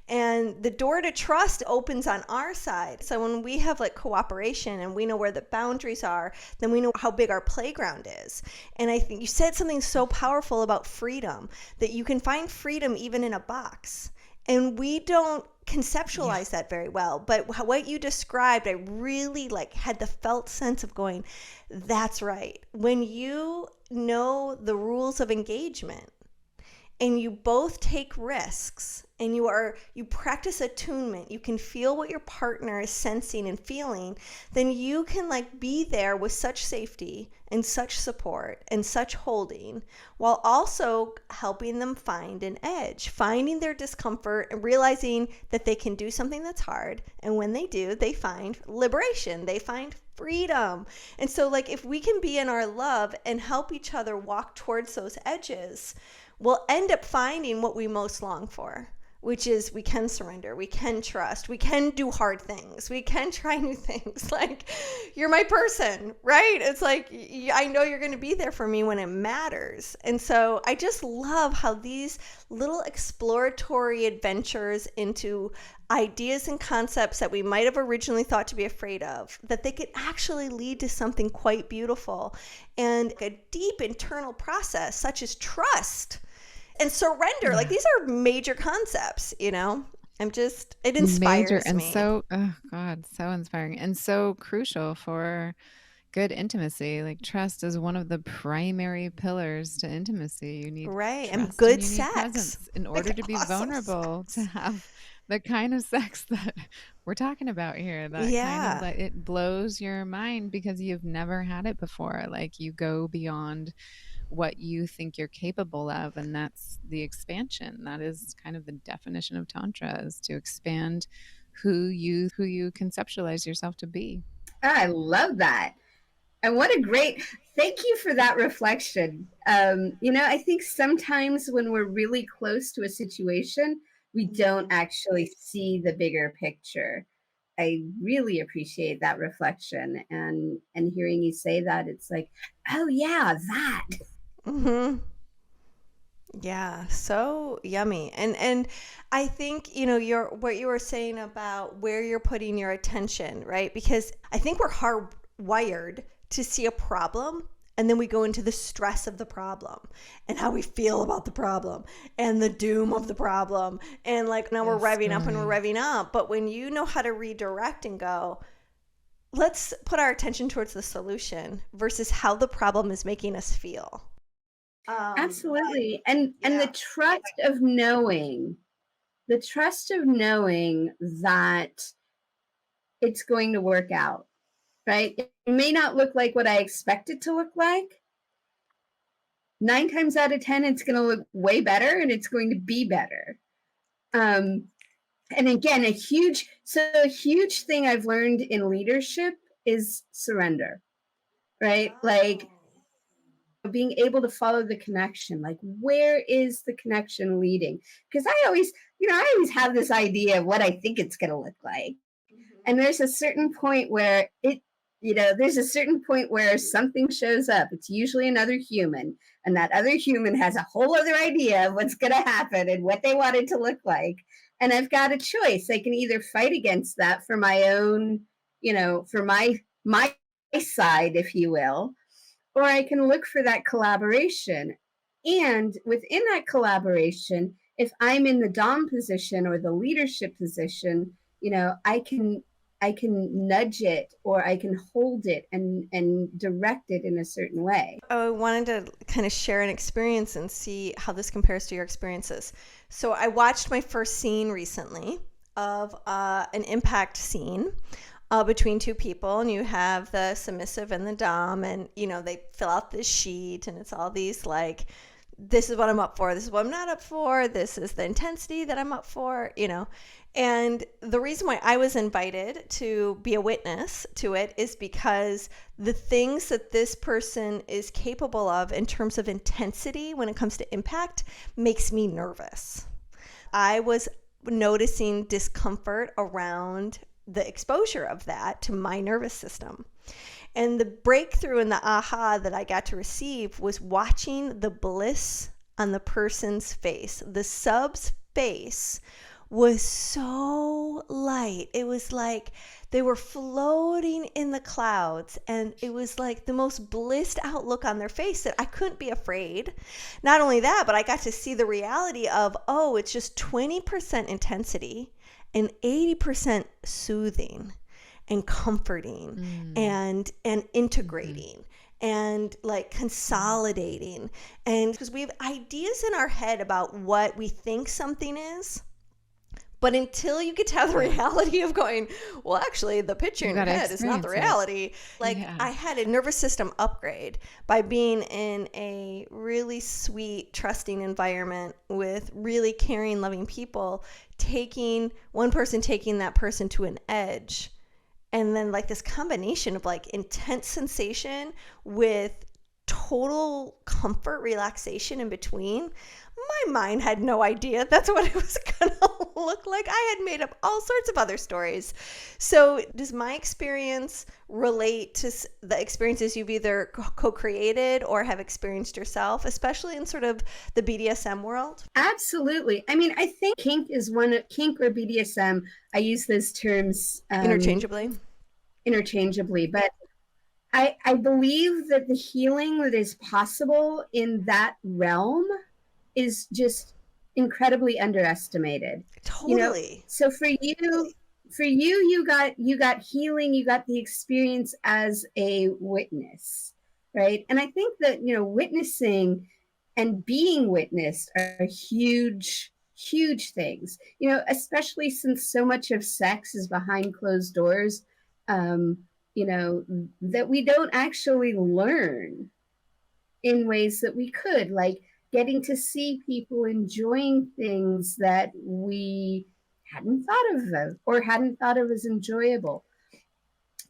And the door to trust opens on our side. So when we have like cooperation and we know where the boundaries are, then we know how big our playground is. And I think you said something so powerful about freedom, that you can find freedom even in a box. And we don't conceptualize that very well. But what you described, I really had the felt sense of going, that's right. When you know the rules of engagement, and you both take risks, and you practice attunement, you can feel what your partner is sensing and feeling, then you can like be there with such safety and such support and such holding, while also helping them find an edge, finding their discomfort and realizing that they can do something that's hard. And when they do, they find liberation, they find freedom. And so like if we can be in our love and help each other walk towards those edges, we'll end up finding what we most long for, which is we can surrender, we can trust, we can do hard things, we can try new things. Like, you're my person, right? It's like, I know you're going to be there for me when it matters. And so I just love how these little exploratory adventures into ideas and concepts that we might have originally thought to be afraid of, that they could actually lead to something quite beautiful and a deep internal process such as trust and surrender. Like, these are major concepts, you know? It inspires Major and me. so, oh God, so inspiring and so crucial for good intimacy. Like, trust is one of the primary pillars to intimacy. You need Right. trust And good you need sex. presence in order to be awesome vulnerable, sex. to have the kind of sex that we're talking about here. That kind Yeah. of, like, it blows your mind because you've never had it before. Like, you go beyond what you think you're capable of, and that's the expansion. That is kind of the definition of Tantra, is to expand who you conceptualize yourself to be. I love that. And what a great, thank you for that reflection. I think sometimes when we're really close to a situation, we don't actually see the bigger picture. I really appreciate that reflection, and hearing you say that, it's like, oh yeah, that. Mm-hmm. Yeah, so yummy. And I think, what you were saying about where you're putting your attention, right? Because I think we're hardwired to see a problem, and then we go into the stress of the problem and how we feel about the problem and the doom of the problem. And like, now we're revving up and we're revving up. But when you know how to redirect and go, let's put our attention towards the solution versus how the problem is making us feel. Absolutely. And the trust of knowing that it's going to work out, right? It may not look like what I expect it to look like. 9 times out of 10, it's going to look way better, and it's going to be better. And again, a huge thing I've learned in leadership is surrender, right? Like, being able to follow the connection, like, where is the connection leading? Because I always have this idea of what I think it's going to look like. And there's a certain point where something shows up. It's usually another human, and that other human has a whole other idea of what's going to happen and what they want it to look like. And I've got a choice. I can either fight against that for my own, for my side, if you will, or I can look for that collaboration. And within that collaboration, if I'm in the dom position or the leadership position, I can nudge it, or I can hold it and direct it in a certain way. I wanted to kind of share an experience and see how this compares to your experiences. So I watched my first scene recently of an impact scene between two people, and you have the submissive and the dom, and they fill out this sheet, and it's all these like, this is what I'm up for, this is what I'm not up for, this is the intensity that I'm up for, and the reason why I was invited to be a witness to it is because the things that this person is capable of in terms of intensity when it comes to impact makes me nervous. I was noticing discomfort around the exposure of that to my nervous system. And the breakthrough and the aha that I got to receive was watching the bliss on the person's face. The sub's face was so light. It was like they were floating in the clouds, and it was like the most blissed out look on their face that I couldn't be afraid. Not only that, but I got to see the reality of, oh, it's just 20% intensity and 80% soothing. and comforting and integrating and like consolidating. And because we have ideas in our head about what we think something is, but until you get to have the reality of going, well, actually, the picture in your head is not the reality. Like, I had a nervous system upgrade by being in a really sweet, trusting environment with really caring, loving people, taking that person to an edge. And then like this combination of like intense sensation with total comfort, relaxation in between. My mind had no idea that's what it was going to look like. I had made up all sorts of other stories. So does my experience relate to the experiences you've either co-created or have experienced yourself, especially in sort of the BDSM world? Absolutely. I mean, I think kink or BDSM. I use those terms interchangeably, but I believe that the healing that is possible in that realm is just incredibly underestimated. Totally. So for you, you got healing, you got the experience as a witness, right? And I think that, witnessing and being witnessed are huge, huge things, especially since so much of sex is behind closed doors, that we don't actually learn in ways that we could, like getting to see people enjoying things that we hadn't thought of or hadn't thought of as enjoyable.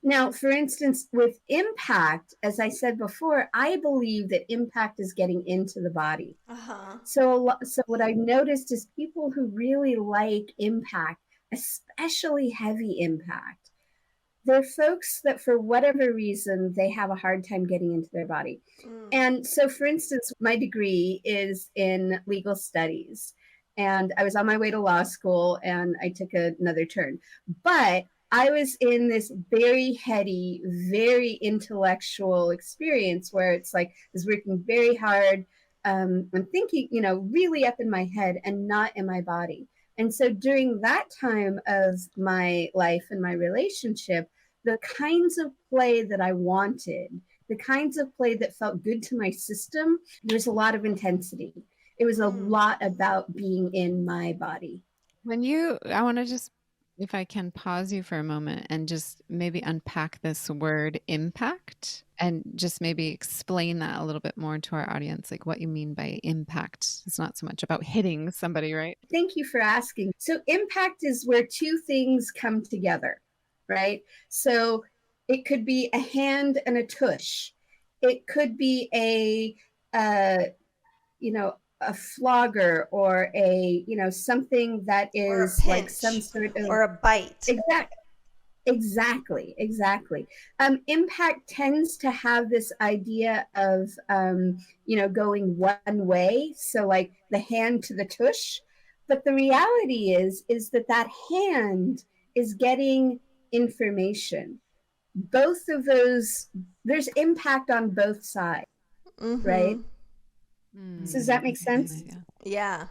Now, for instance, with impact, as I said before, I believe that impact is getting into the body. So what I noticed is people who really like impact, especially heavy impact, they're folks that for whatever reason, they have a hard time getting into their body. And so, for instance, my degree is in legal studies, and I was on my way to law school and I took another turn. But I was in this very heady, very intellectual experience where it's like I was working very hard. I'm thinking, really up in my head and not in my body. And so during that time of my life and my relationship, the kinds of play that I wanted, the kinds of play that felt good to my system, there's a lot of intensity. It was a lot about being in my body. I want to just, if I can pause you for a moment and just maybe unpack this word impact and just maybe explain that a little bit more to our audience, like what you mean by impact. It's not so much about hitting somebody, right? Thank you for asking. So impact is where two things come together, right? So it could be a hand and a tush. It could be a flogger or something that is like some sort of, or a bite. Exactly. Impact tends to have this idea of, going one way. So like the hand to the tush. But the reality is that hand is getting information. Both of those, there's impact on both sides, right? So does that make sense? Yeah.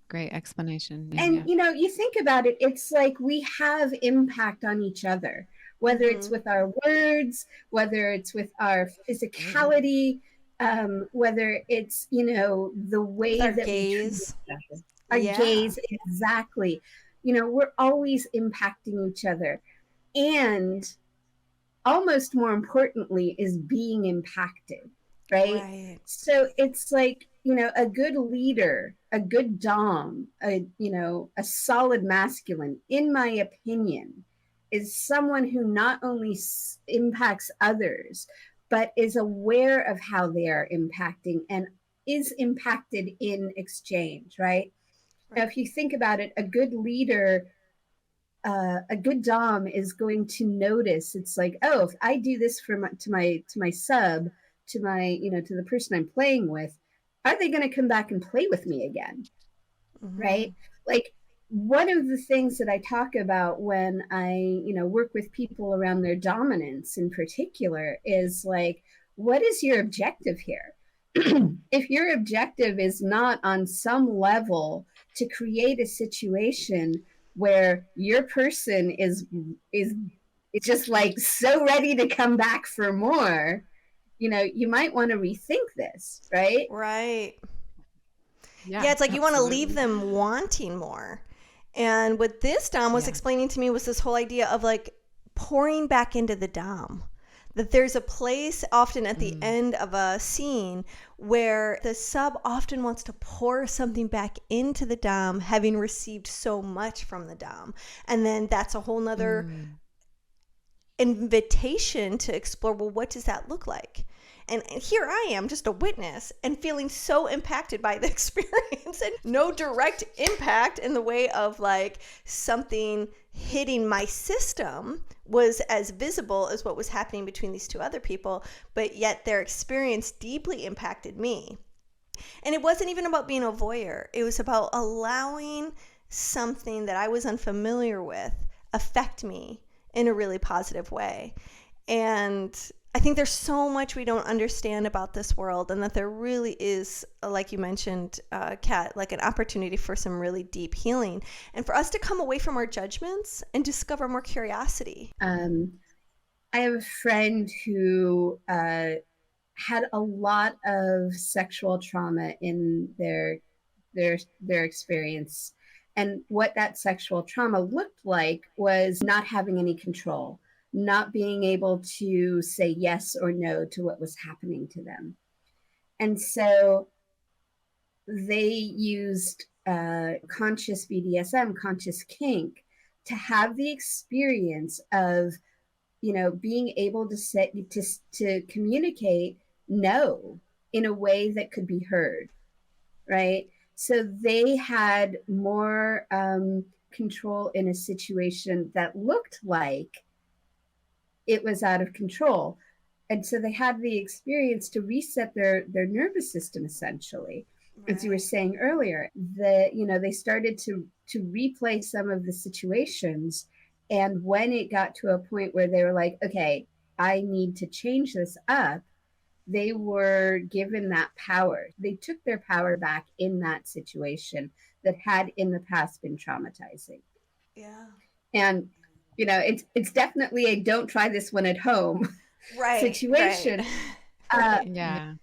Great explanation. And, you think about it, it's like we have impact on each other, whether it's with our words, whether it's with our physicality, whether it's, the way our that gaze. Our gaze, exactly. We're always impacting each other. And almost more importantly is being impacted, right? So it's like, a good leader, a good dom, a solid masculine, in my opinion, is someone who not only impacts others, but is aware of how they are impacting and is impacted in exchange, right? Now, if you think about it, a good leader, a good dom is going to notice. It's like, oh, if I do this to my sub, to the person I'm playing with, are they going to come back and play with me again? Right? Like, one of the things that I talk about when I, work with people around their dominance in particular is like, what is your objective here? If your objective is not on some level to create a situation where your person is it's just like so ready to come back for more, you might want to rethink this, right? Right. Yeah, Yeah, it's like you want to absolutely. leave them wanting more. And what this Dom was Yeah. explaining to me was this whole idea of like pouring back into the Dom. That there's a place often at the end of a scene where the sub often wants to pour something back into the Dom, having received so much from the Dom. And then that's a whole nother invitation to explore, well, what does that look like? And here I am, just a witness, and feeling so impacted by the experience, and no direct impact in the way of like something hitting my system was as visible as what was happening between these two other people, but yet their experience deeply impacted me. And it wasn't even about being a voyeur. It was about allowing something that I was unfamiliar with affect me in a really positive way. And I think there's so much we don't understand about this world, and that there really is, like you mentioned, Kat, like an opportunity for some really deep healing, and for us to come away from our judgments and discover more curiosity. I have a friend who had a lot of sexual trauma in their experience. And what that sexual trauma looked like was not having any control, not being able to say yes or no to what was happening to them. And so they used conscious BDSM, conscious kink, to have the experience of, being able to communicate no in a way that could be heard, right? So they had more control in a situation that looked like it was out of control. And so they had the experience to reset their nervous system, essentially. Right. As you were saying earlier, they started to replay some of the situations. And when it got to a point where they were like, okay, I need to change this up, they were given that power. They took their power back in that situation that had in the past been traumatizing. Yeah. And, it's definitely a don't try this one at home situation. Right. Yeah.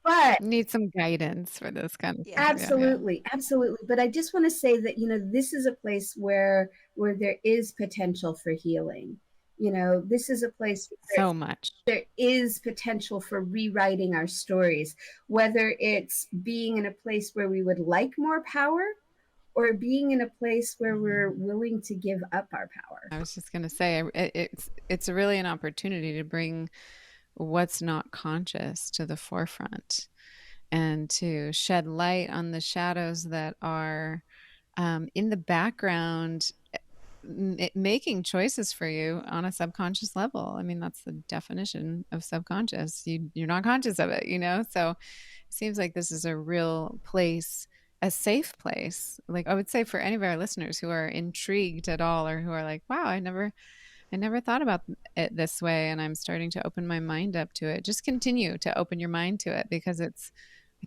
But need some guidance for this kind of Yeah. stuff. Absolutely. Absolutely. But I just want to say that, this is a place where there is potential for healing. This is a place So much. There is potential for rewriting our stories, whether it's being in a place where we would like more power, or being in a place where we're willing to give up our power. I was just going to say, it's really an opportunity to bring what's not conscious to the forefront, and to shed light on the shadows that are in the background, making choices for you on a subconscious level. I mean, that's the definition of subconscious. You're not conscious of it, So it seems like this is a real place, a safe place. Like I would say for any of our listeners who are intrigued at all, or who are like, wow, I never thought about it this way, and I'm starting to open my mind up to it. Just continue to open your mind to it, because I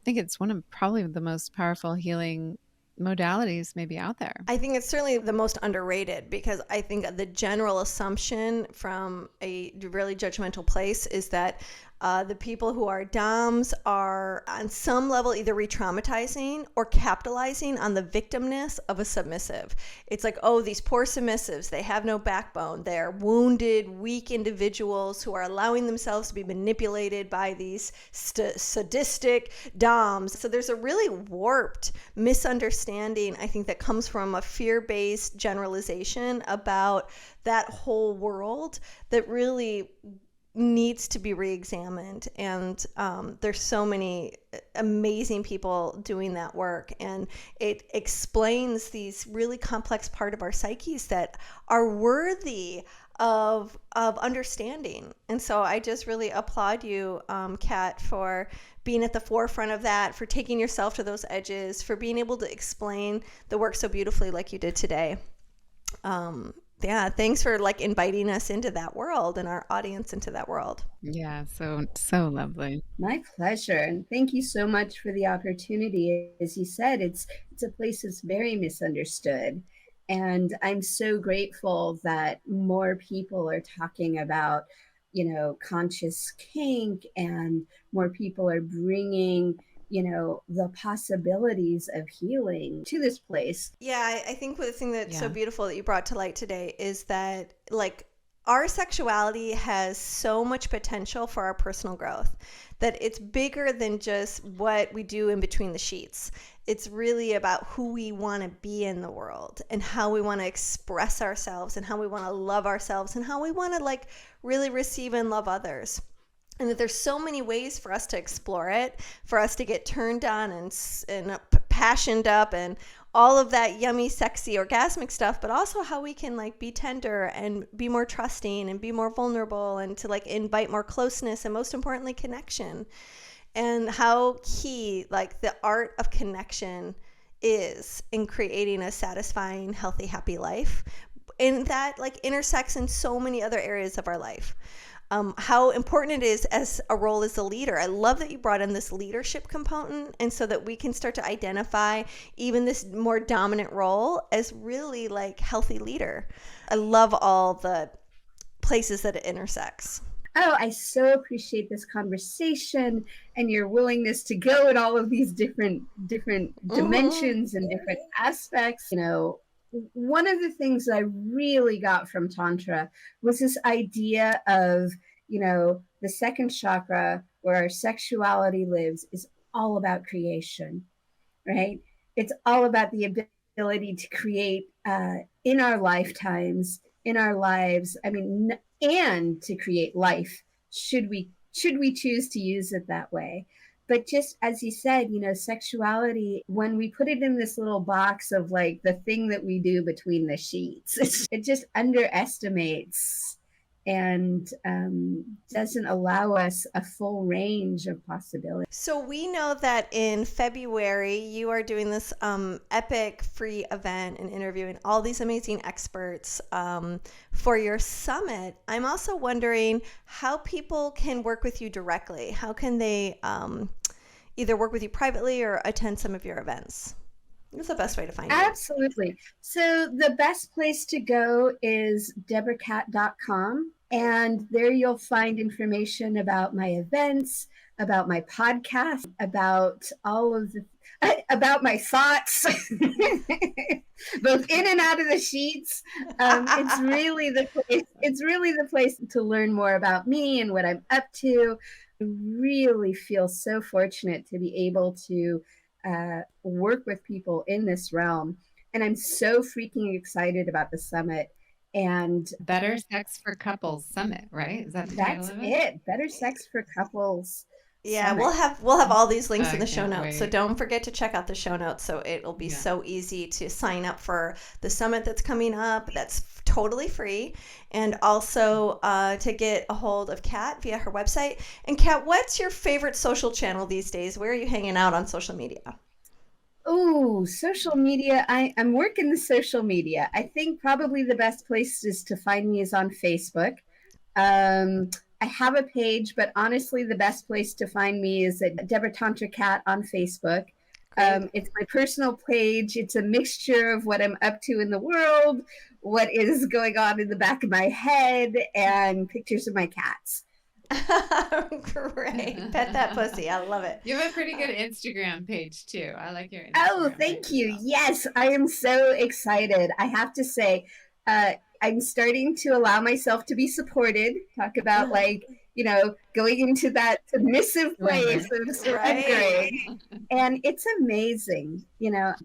think it's one of probably the most powerful healing modalities maybe out there. I think it's certainly the most underrated, because I think the general assumption from a really judgmental place is that the people who are DOMs are on some level either re-traumatizing or capitalizing on the victimness of a submissive. It's like, oh, these poor submissives, they have no backbone. They're wounded, weak individuals who are allowing themselves to be manipulated by these sadistic DOMs. So there's a really warped misunderstanding, I think, that comes from a fear-based generalization about that whole world that really needs to be re-examined. And there's so many amazing people doing that work, and it explains these really complex part of our psyches that are worthy of understanding. And so I just really applaud you, Kat, for being at the forefront of that, for taking yourself to those edges, for being able to explain the work so beautifully like you did today. Yeah, thanks for inviting us into that world and our audience into that world. Yeah, so lovely. My pleasure. And thank you so much for the opportunity. As you said, it's a place that's very misunderstood. And I'm so grateful that more people are talking about, conscious kink, and more people are bringing, the possibilities of healing to this place. Yeah, I think the thing that's so Yeah. beautiful that you brought to light today is that, like, our sexuality has so much potential for our personal growth, that it's bigger than just what we do in between the sheets. It's really about who we want to be in the world, and how we want to express ourselves, and how we want to love ourselves, and how we want to, like, really receive and love others. And that there's so many ways for us to explore it, for us to get turned on and passioned up and all of that yummy, sexy, orgasmic stuff, but also how we can, like, be tender and be more trusting and be more vulnerable, and to, like, invite more closeness, and most importantly, connection. And how key, like, the art of connection is in creating a satisfying, healthy, happy life. And that, like, intersects in so many other areas of our life. How important it is as a role as a leader. I love that you brought in this leadership component, and so that we can start to identify even this more dominant role as really, like, healthy leader. I love all the places that it intersects. Oh, I so appreciate this conversation and your willingness to go in all of these different dimensions and different aspects. One of the things I really got from Tantra was this idea of, the second chakra, where our sexuality lives, is all about creation, right? It's all about the ability to create in our lifetimes, in our lives. I mean, and to create life, should we choose to use it that way. But just as you said, sexuality, when we put it in this little box of, like, the thing that we do between the sheets, it just underestimates and doesn't allow us a full range of possibilities. So we know that in February, you are doing this epic free event and interviewing all these amazing experts for your summit. I'm also wondering how people can work with you directly. How can they either work with you privately or attend some of your events? What's the best way to find you? Absolutely. So the best place to go is deborahkat.com. And there you'll find information about my events, about my podcast, about all of about my thoughts, both in and out of the sheets. It's really the place. It's really the place to learn more about me and what I'm up to. I really feel so fortunate to be able to work with people in this realm, and I'm so freaking excited about the summit. And Better Sex for Couples Summit, right? Is that the title that's of it? it. Better Sex for Couples. Yeah, Summit. we'll have all these links I in the show can't notes. So wait. don't forget to check out the show notes. So it'll be so easy to sign up for the summit that's coming up. That's totally free. And also to get a hold of Kat via her website. And Kat, what's your favorite social channel these days? Where are you hanging out on social media? Oh, social media. I'm working the social media. I think probably the best place is to find me is on Facebook. I have a page, but honestly, the best place to find me is at Deborah Tantra Kat on Facebook. It's my personal page. It's a mixture of what I'm up to in the world, what is going on in the back of my head, and pictures of my cats. Great. Pet that pussy. I love it. You have a pretty good Instagram page too. I like your Instagram Oh, thank page you. as well. Yes, I am so excited. I have to say, I'm starting to allow myself to be supported. Talk about, like, going into that submissive place of surrendering. And it's amazing,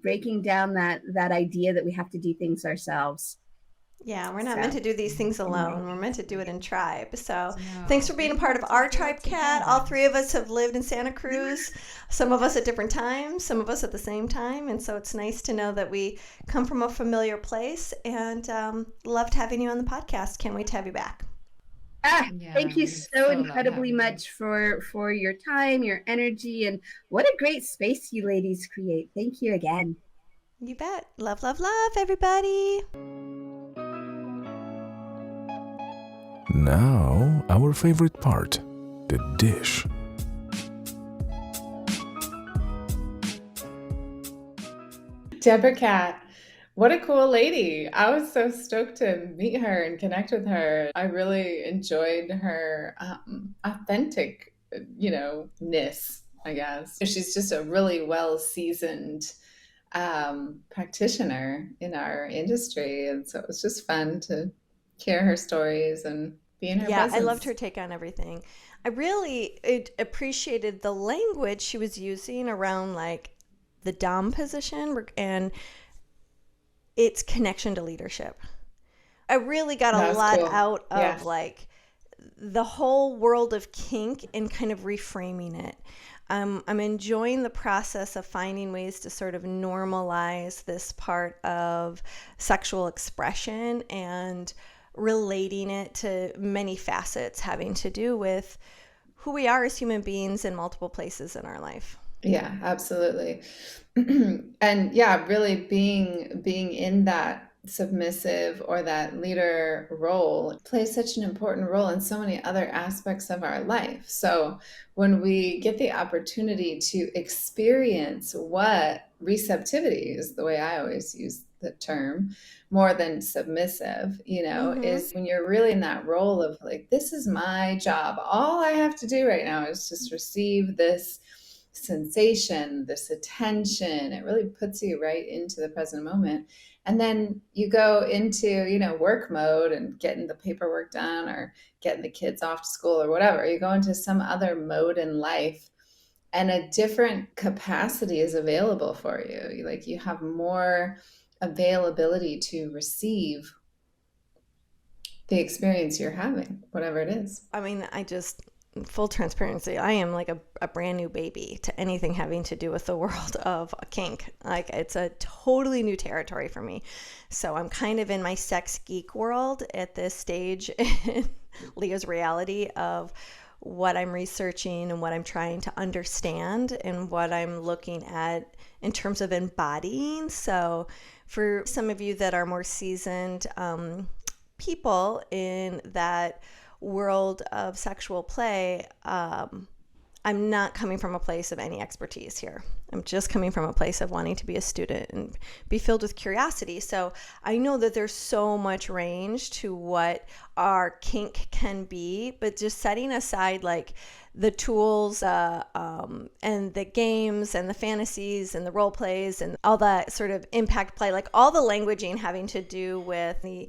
breaking down that idea that we have to do things ourselves. Yeah, we're not meant to do these things alone. We're meant to do it in tribe. So thanks for being a part of our tribe, Kat. All three of us have lived in Santa Cruz, some of us at different times, some of us at the same time. And so it's nice to know that we come from a familiar place, and loved having you on the podcast. Can't wait to have you back. Thank you so incredibly much for your time, your energy, and what a great space you ladies create. Thank you again. You bet. Love, love, love, everybody. Now, our favorite part, the dish. Deborah Kat, What a cool lady. I was so stoked to meet her and connect with her. I really enjoyed her authentic, ness, I guess. She's just a really well seasoned practitioner in our industry. And so it was just fun to hear her stories and be in her Yeah, I loved presence. her take on everything. I really appreciated the language she was using around like the Dom position and its connection to leadership. I really got a That was lot cool. out Yeah. of like the whole world of kink and kind of reframing it. I'm enjoying the process of finding ways to sort of normalize this part of sexual expression and relating it to many facets having to do with who we are as human beings in multiple places in our life. Yeah, absolutely. And yeah, really being in that submissive or that leader role plays such an important role in so many other aspects of our life. So when we get the opportunity to experience what receptivity is, the way I always use the term, more than submissive, Mm-hmm. is when you're really in that role of like, this is my job. All I have to do right now is just receive this sensation, this attention. It really puts you right into the present moment. And then you go into, work mode and getting the paperwork done or getting the kids off to school or whatever. You go into some other mode in life and a different capacity is available for you. Like you have more availability to receive the experience you're having, whatever it is. I mean, full transparency, I am like a brand new baby to anything having to do with the world of kink. Like, it's a totally new territory for me. So I'm kind of in my sex geek world at this stage in Leah's reality of what I'm researching and what I'm trying to understand and what I'm looking at in terms of embodying. So for some of you that are more seasoned, people in that world of sexual play, I'm not coming from a place of any expertise here. I'm just coming from a place of wanting to be a student and be filled with curiosity. So I know that there's so much range to what our kink can be, but just setting aside like the tools and the games and the fantasies and the role plays and all that sort of impact play, like all the languaging having to do with the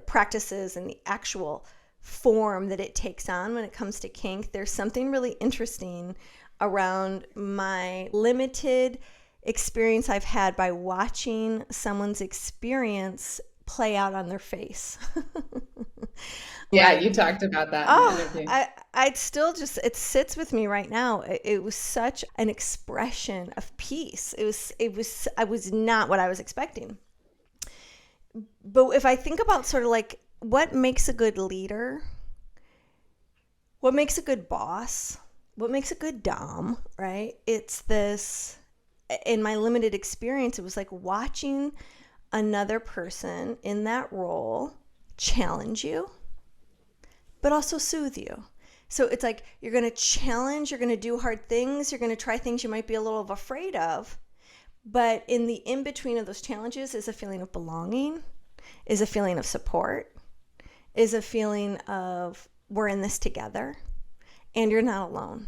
practices and the actual form that it takes on when it comes to kink, there's something really interesting around my limited experience I've had by watching someone's experience play out on their face. Yeah, Like, you talked about that in the oh, interview. I'd still just, it sits with me right now. It was such an expression of peace. I was not what I was expecting. But if I think about sort of like what makes a good leader, what makes a good boss, what makes a good dom, right? It's this, in my limited experience, it was like watching another person in that role challenge you, but also soothe you. So it's like you're going to challenge, you're going to do hard things, you're going to try things you might be a little afraid of. But in the in between of those challenges is a feeling of belonging, is a feeling of support, is a feeling of we're in this together and you're not alone.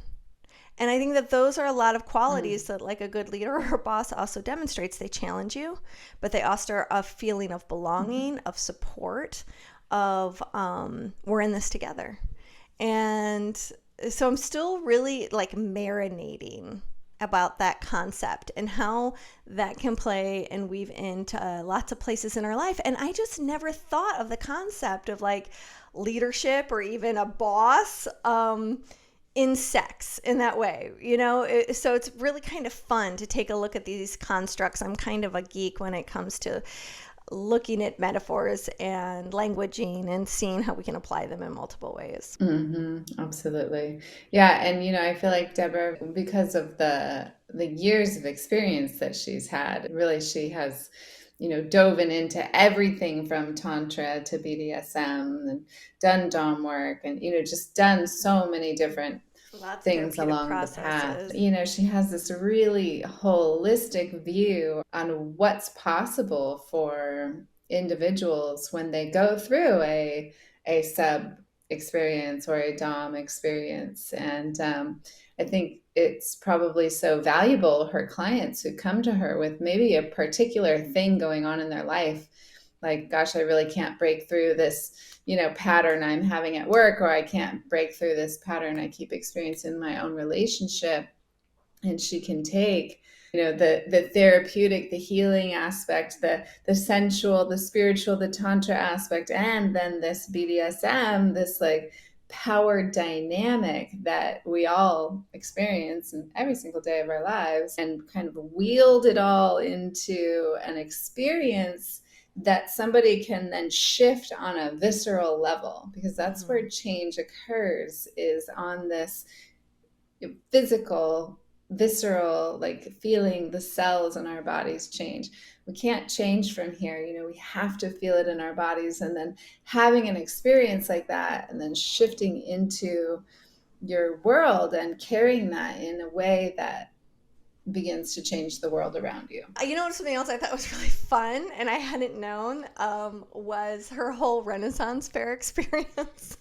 And I think that those are a lot of qualities that like a good leader or a boss also demonstrates. They challenge you, but they also are a feeling of belonging, of support, of we're in this together. And so I'm still really like marinating about that concept and how that can play and weave into lots of places in our life. And I just never thought of the concept of like leadership or even a boss in sex in that way, so it's really kind of fun to take a look at these constructs. I'm kind of a geek when it comes to looking at metaphors and languaging and seeing how we can apply them in multiple ways. Absolutely. Yeah. And, I feel like Deborah, because of the years of experience that she's had, really, she has, dove into everything from Tantra to BDSM and done Dom work and, just done so many different Lots of things therapeutic along the path. processes. You know, she has this really holistic view on what's possible for individuals when they go through a sub experience or a dom experience. And I think it's probably so valuable, her clients who come to her with maybe a particular thing going on in their life, like, gosh, I really can't break through this, you know, pattern I'm having at work, or I can't break through this pattern I keep experiencing in my own relationship. And she can take, you know, the therapeutic, the healing aspect, the sensual, the spiritual, the Tantra aspect, and then this BDSM, this like power dynamic that we all experience in every single day of our lives, and kind of wield it all into an experience that somebody can then shift on a visceral level, because that's where change occurs, is on this physical, visceral, like feeling the cells in our bodies change. We can't change from here. You know, we have to feel it in our bodies, and then having an experience like that and then shifting into your world and carrying that in a way that begins to change the world around you. You know, something else I thought was really fun and I hadn't known was her whole Renaissance fair experience.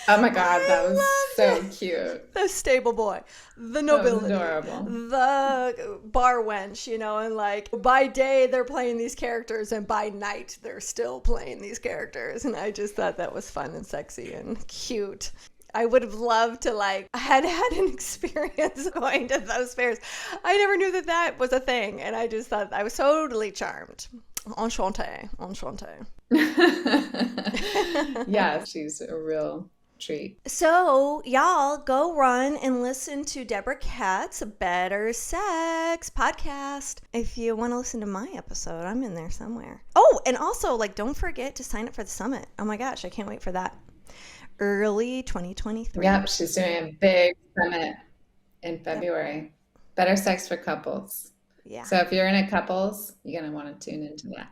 Oh my God, that was so it. cute. The stable boy, the nobility, adorable. the bar wench, you know, and like by day they're playing these characters and by night they're still playing these characters. And I just thought that was fun and sexy and cute. I would have loved to like had an experience going to those fairs. I never knew that was a thing. And I just thought I was totally charmed. Enchanté. Yeah, she's a real treat. So y'all go run and listen to Deborah Kat's Better Sex podcast. If you want to listen to my episode, I'm in there somewhere. Oh, and also like don't forget to sign up for the summit. Oh my gosh, I can't wait for that. Early 2023. Yep, she's doing a big summit in February. Yep. Better Sex for Couples. Yeah. So if you're in a couples, you're going to want to tune into that.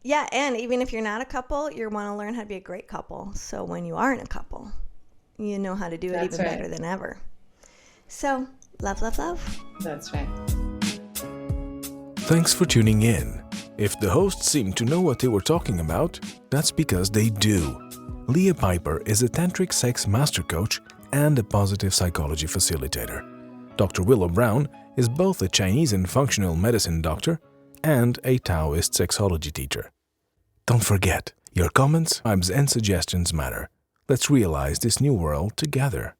Yeah, and even if you're not a couple, you want to learn how to be a great couple. So when you are in a couple, you know how to do it even better than ever. So, love, love, love. That's right. Thanks for tuning in. If the hosts seem to know what they were talking about, that's because they do. Leah Piper is a tantric sex master coach and a positive psychology facilitator. Dr. Willow Brown is both a Chinese and functional medicine doctor and a Taoist sexology teacher. Don't forget, your comments, vibes, and suggestions matter. Let's realize this new world together.